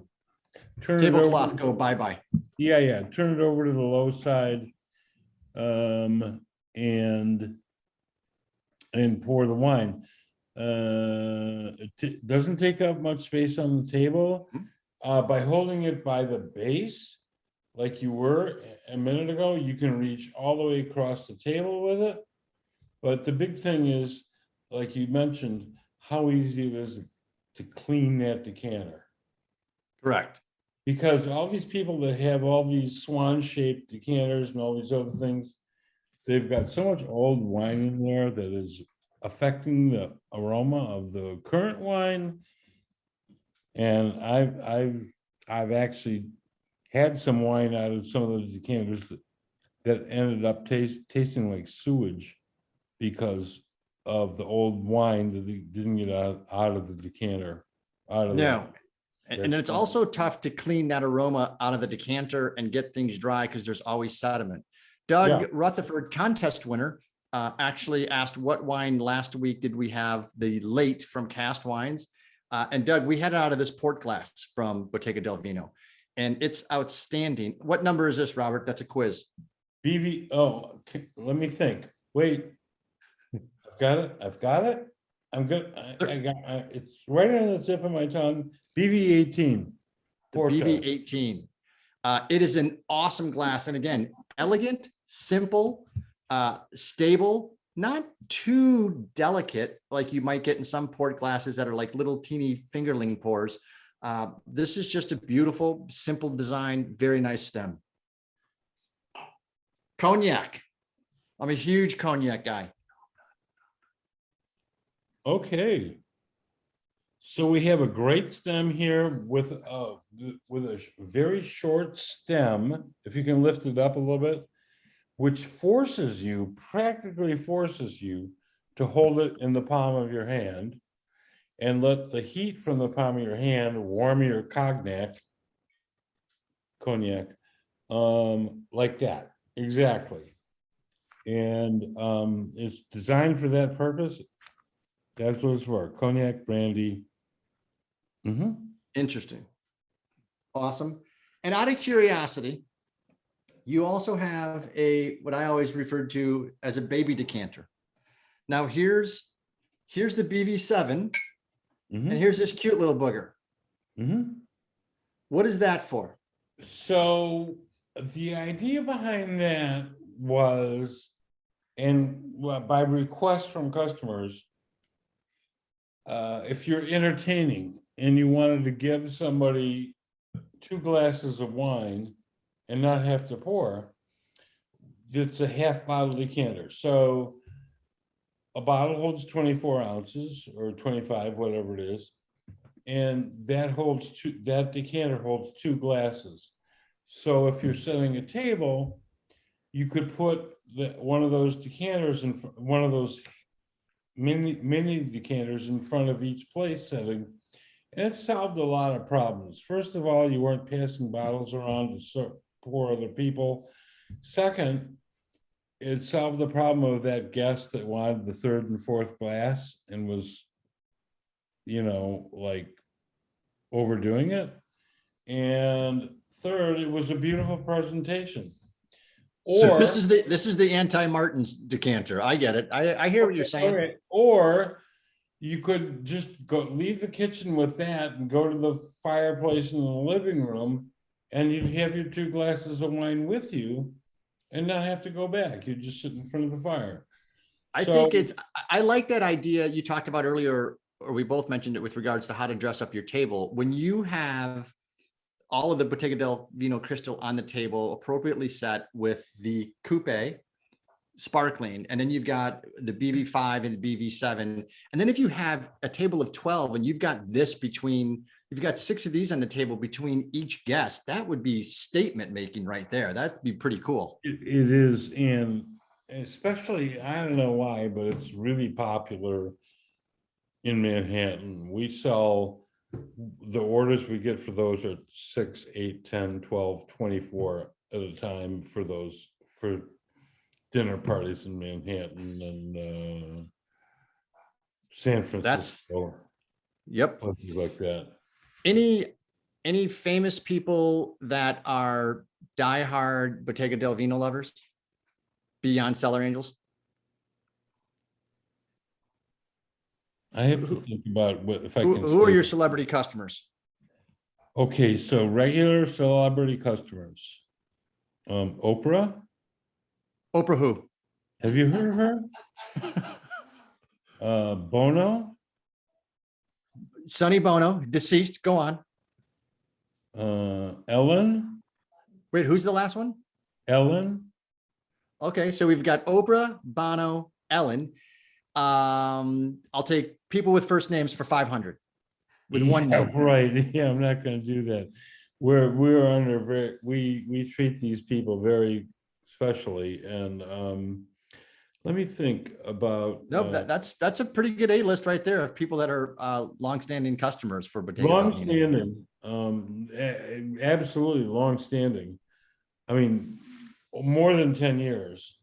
Tablecloth go bye-bye. Yeah. Turn it over to the low side and pour the wine. It doesn't take up much space on the table. By holding it by the base, like you were a minute ago, you can reach all the way across the table with it. But the big thing is, like you mentioned, how easy it is to clean that decanter. Correct. Because all these people that have all these swan-shaped decanters and all these other things, they've got so much old wine in there that is affecting the aroma of the current wine. And I've actually had some wine out of some of those decanters that ended up tasting like sewage because of the old wine that didn't get out of the decanter. Out of No. the, And it's also tough to clean that aroma out of the decanter and get things dry because there's always sediment. Doug Yeah. Rutherford, contest winner, actually asked what wine last week did we have the late from Cast Wines. And Doug, we had it out of this port glass from Bottega del Vino, and it's outstanding. What number is this, Robert? That's a quiz. BV. Oh, let me think. Wait, I've got it. I'm good. I got it's right on the tip of my tongue. BV18. The BV18. It is an awesome glass. And again, elegant, simple, stable, not too delicate like you might get in some port glasses that are like little teeny fingerling pours. This is just a beautiful, simple design, very nice stem. Cognac. I'm a huge cognac guy. Okay. So we have a great stem here with a very short stem, if you can lift it up a little bit, which practically forces you to hold it in the palm of your hand and let the heat from the palm of your hand warm your cognac, like that, exactly. And it's designed for that purpose. That's what it's for, cognac, brandy. Interesting. Awesome. And out of curiosity, you also have what I always referred to as a baby decanter. Now here's the BV7, and here's this cute little booger. What is that for? So the idea behind that was, and by request from customers, if you're entertaining and you wanted to give somebody 2 glasses of wine and not have to pour, it's a half bottle decanter. So a bottle holds 24 ounces or 25, whatever it is. And that decanter holds 2 glasses. So if you're setting a table, you could put one of those decanters in one of those mini decanters in front of each place setting. And it solved a lot of problems. First of all, you weren't passing bottles around to pour other people. Second, it solved the problem of that guest that wanted the 3rd and 4th glass and was, like overdoing it. And third, it was a beautiful presentation. So this is the anti-Martin's decanter. I get it. I hear what you're saying. Okay. Or you could just leave the kitchen with that and go to the fireplace in the living room, and you'd have your 2 glasses of wine with you and not have to go back. You just sit in front of the fire. I like that idea you talked about earlier, or we both mentioned it with regards to how to dress up your table. When you have all of the Bottega del Vino crystal on the table, appropriately set with the coupe sparkling, and then you've got the BV5 and the BV7. And then if you have a table of 12 and you've got you've got 6 of these on the table between each guest, that would be statement making right there. That'd be pretty cool. It is, and especially, I don't know why, but it's really popular in Manhattan. We sell, the orders we get for those are 6, 8, 10, 12, 24 at a time for dinner parties in Manhattan and San Francisco. Yep. Places like that. Any famous people that are diehard Bottega del Vino lovers beyond Cellar Angels? I have to think about if I can. Who are your celebrity customers? Okay, so regular celebrity customers. Oprah. Oprah who? Have you heard of her? Bono. Sonny Bono, deceased. Go on. Ellen. Wait, who's the last one? Ellen. Okay, so we've got Oprah, Bono, Ellen. I'll take people with first names for 500 with one name. Right. Yeah, I'm not going to do that. We're under we treat these people very specially, and Let me think about. No, that's a pretty good A-list right there of people that are longstanding customers for Bottega del Vino. Longstanding, absolutely longstanding. I mean, more than 10 years.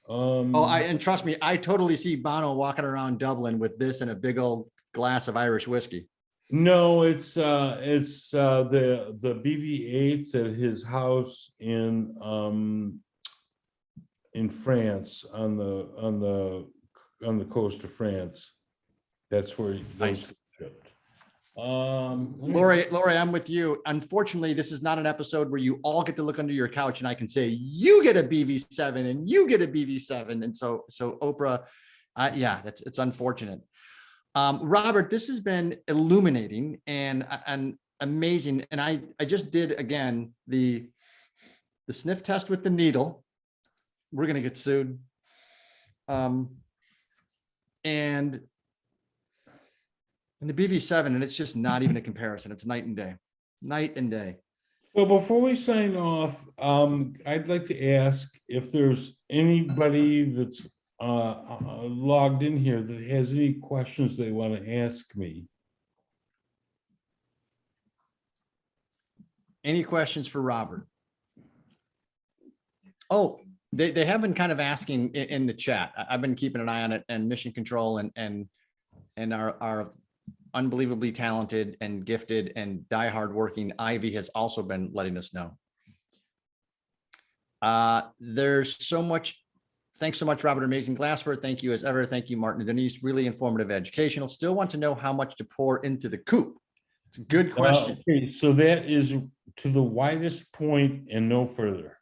And trust me, I totally see Bono walking around Dublin with this and a big old glass of Irish whiskey. No, it's the BV8s at his house in France on the coast of France. That's where Nice. those shipped. Let me- Lori, I'm with you. Unfortunately, this is not an episode where you all get to look under your couch and I can say, you get a BV7 and you get a BV7. And so Oprah, yeah, it's unfortunate. Robert, this has been illuminating and amazing. And I just did, again, the sniff test with the needle. We're going to get sued. And the BV7, and it's just not even a comparison. It's night and day, night and day. So before we sign off, I'd like to ask if there's anybody that's logged in here that has any questions they want to ask me. Any questions for Robert? Oh, they have been kind of asking in the chat. I've been keeping an eye on it, and Mission Control and our unbelievably talented and gifted and die-hard working Ivy has also been letting us know. There's so much. Thanks so much, Robert. Amazing glassware. Thank you as ever. Thank you, Martin and Denise. Really informative, educational. Still want to know how much to pour into the coupe. It's a good question. Okay, so that is to the widest point and no further.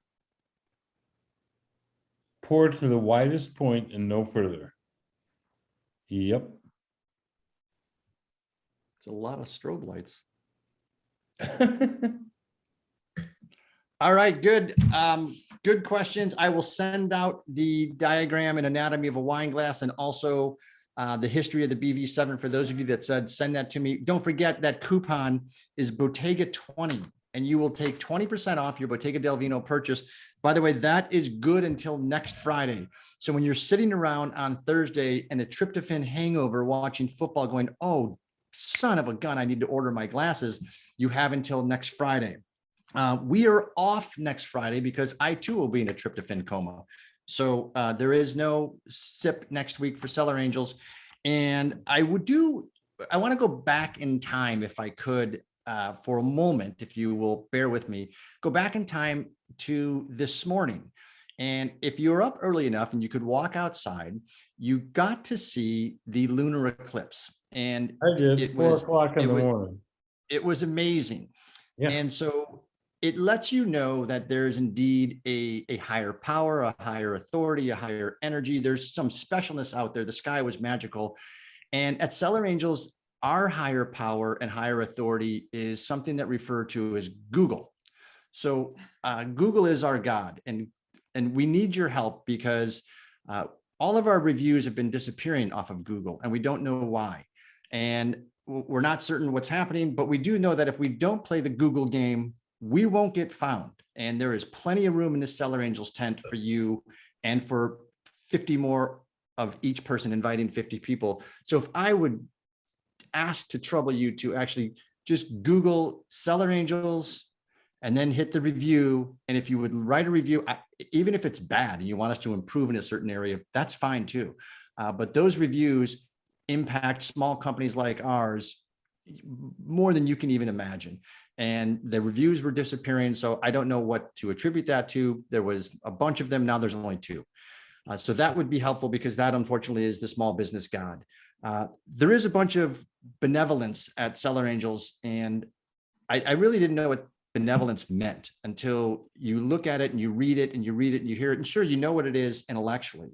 Pour to the widest point and no further. Yep. It's a lot of strobe lights. All right, good. Good questions. I will send out the diagram and anatomy of a wine glass and also the history of the BV7 for those of you that said send that to me. Don't forget that coupon is Bottega 20 and you will take 20% off your Bottega del Vino purchase. By the way, that is good until next Friday. So when you're sitting around on Thursday and a tryptophan hangover watching football going, oh, son of a gun, I need to order my glasses, you have until next Friday. We are off next Friday because I too will be in a tryptophan coma. So there is no sip next week for Cellar Angels. And I want to go back in time if I could for a moment, if you will bear with me, go back in time to this morning. And if you were up early enough and you could walk outside, you got to see the lunar eclipse. And I did. 4 o'clock in the morning. It was amazing. Yeah. And so it lets you know that there is indeed a higher power, a higher authority, a higher energy. There's some specialness out there. The sky was magical. And at Cellar Angels, our higher power and higher authority is something that referred to as Google. So Google is our God, and we need your help because all of our reviews have been disappearing off of Google, and we don't know why. And we're not certain what's happening, but we do know that if we don't play the Google game, we won't get found. And there is plenty of room in the Cellar Angels tent for you and for 50 more of each person, inviting 50 people. So if I would ask to trouble you to actually just Google Cellar Angels and then hit the review. And if you would write a review, even if it's bad and you want us to improve in a certain area, that's fine too. But those reviews impact small companies like ours more than you can even imagine. And the reviews were disappearing. So I don't know what to attribute that to. There was a bunch of them. Now there's only 2. So that would be helpful because that unfortunately is the small business God. There is a bunch of benevolence at Cellar Angels. And I really didn't know what benevolence meant until you look at it and you read it and you read it and you hear it. And sure, you know what it is intellectually.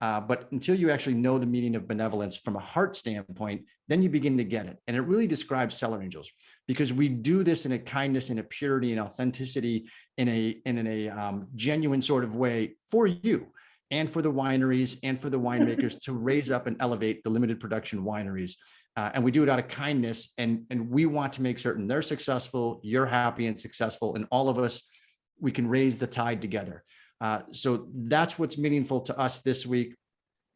But until you actually know the meaning of benevolence from a heart standpoint, then you begin to get it. And it really describes Cellar Angels because we do this in a kindness and a purity and authenticity in a genuine sort of way for you and for the wineries and for the winemakers to raise up and elevate the limited production wineries. And we do it out of kindness. And we want to make certain they're successful, you're happy and successful, and all of us, we can raise the tide together. So that's what's meaningful to us this week.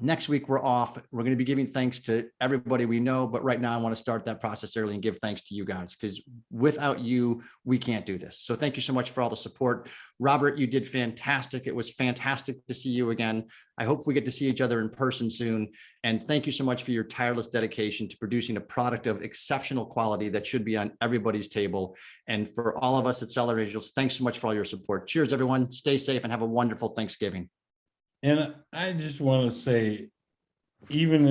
Next week, we're off. We're going to be giving thanks to everybody we know, but right now I want to start that process early and give thanks to you guys, because without you, we can't do this. So thank you so much for all the support. Robert, you did fantastic. It was fantastic to see you again. I hope we get to see each other in person soon. And thank you so much for your tireless dedication to producing a product of exceptional quality that should be on everybody's table. And for all of us at Cellar Angels, thanks so much for all your support. Cheers, everyone. Stay safe and have a wonderful Thanksgiving. And I just want to say, even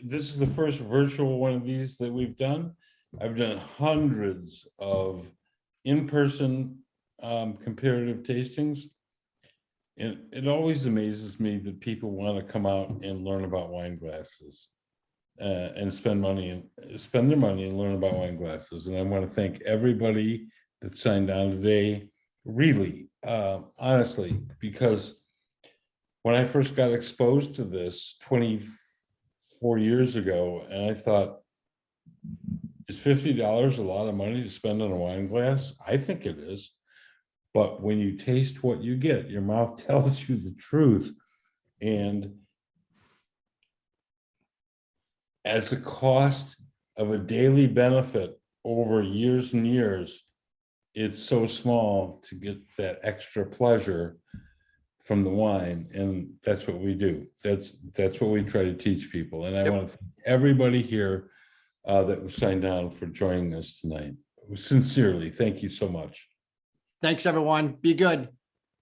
this is the first virtual one of these that we've done. I've done hundreds of in-person comparative tastings. And it always amazes me that people want to come out and learn about wine glasses and spend their money and learn about wine glasses. And I want to thank everybody that signed on today. Really, honestly, because when I first got exposed to this 24 years ago, and I thought, is $50 a lot of money to spend on a wine glass? I think it is. But when you taste what you get, your mouth tells you the truth. And as a cost of a daily benefit over years and years, it's so small to get that extra pleasure from the wine. And that's what we do. That's what we try to teach people. And I want to thank everybody here that was signed on for joining us tonight. Sincerely, thank you so much. Thanks, everyone. Be good.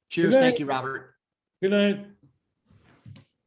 Cheers. Good night. Thank you, Robert. Good night.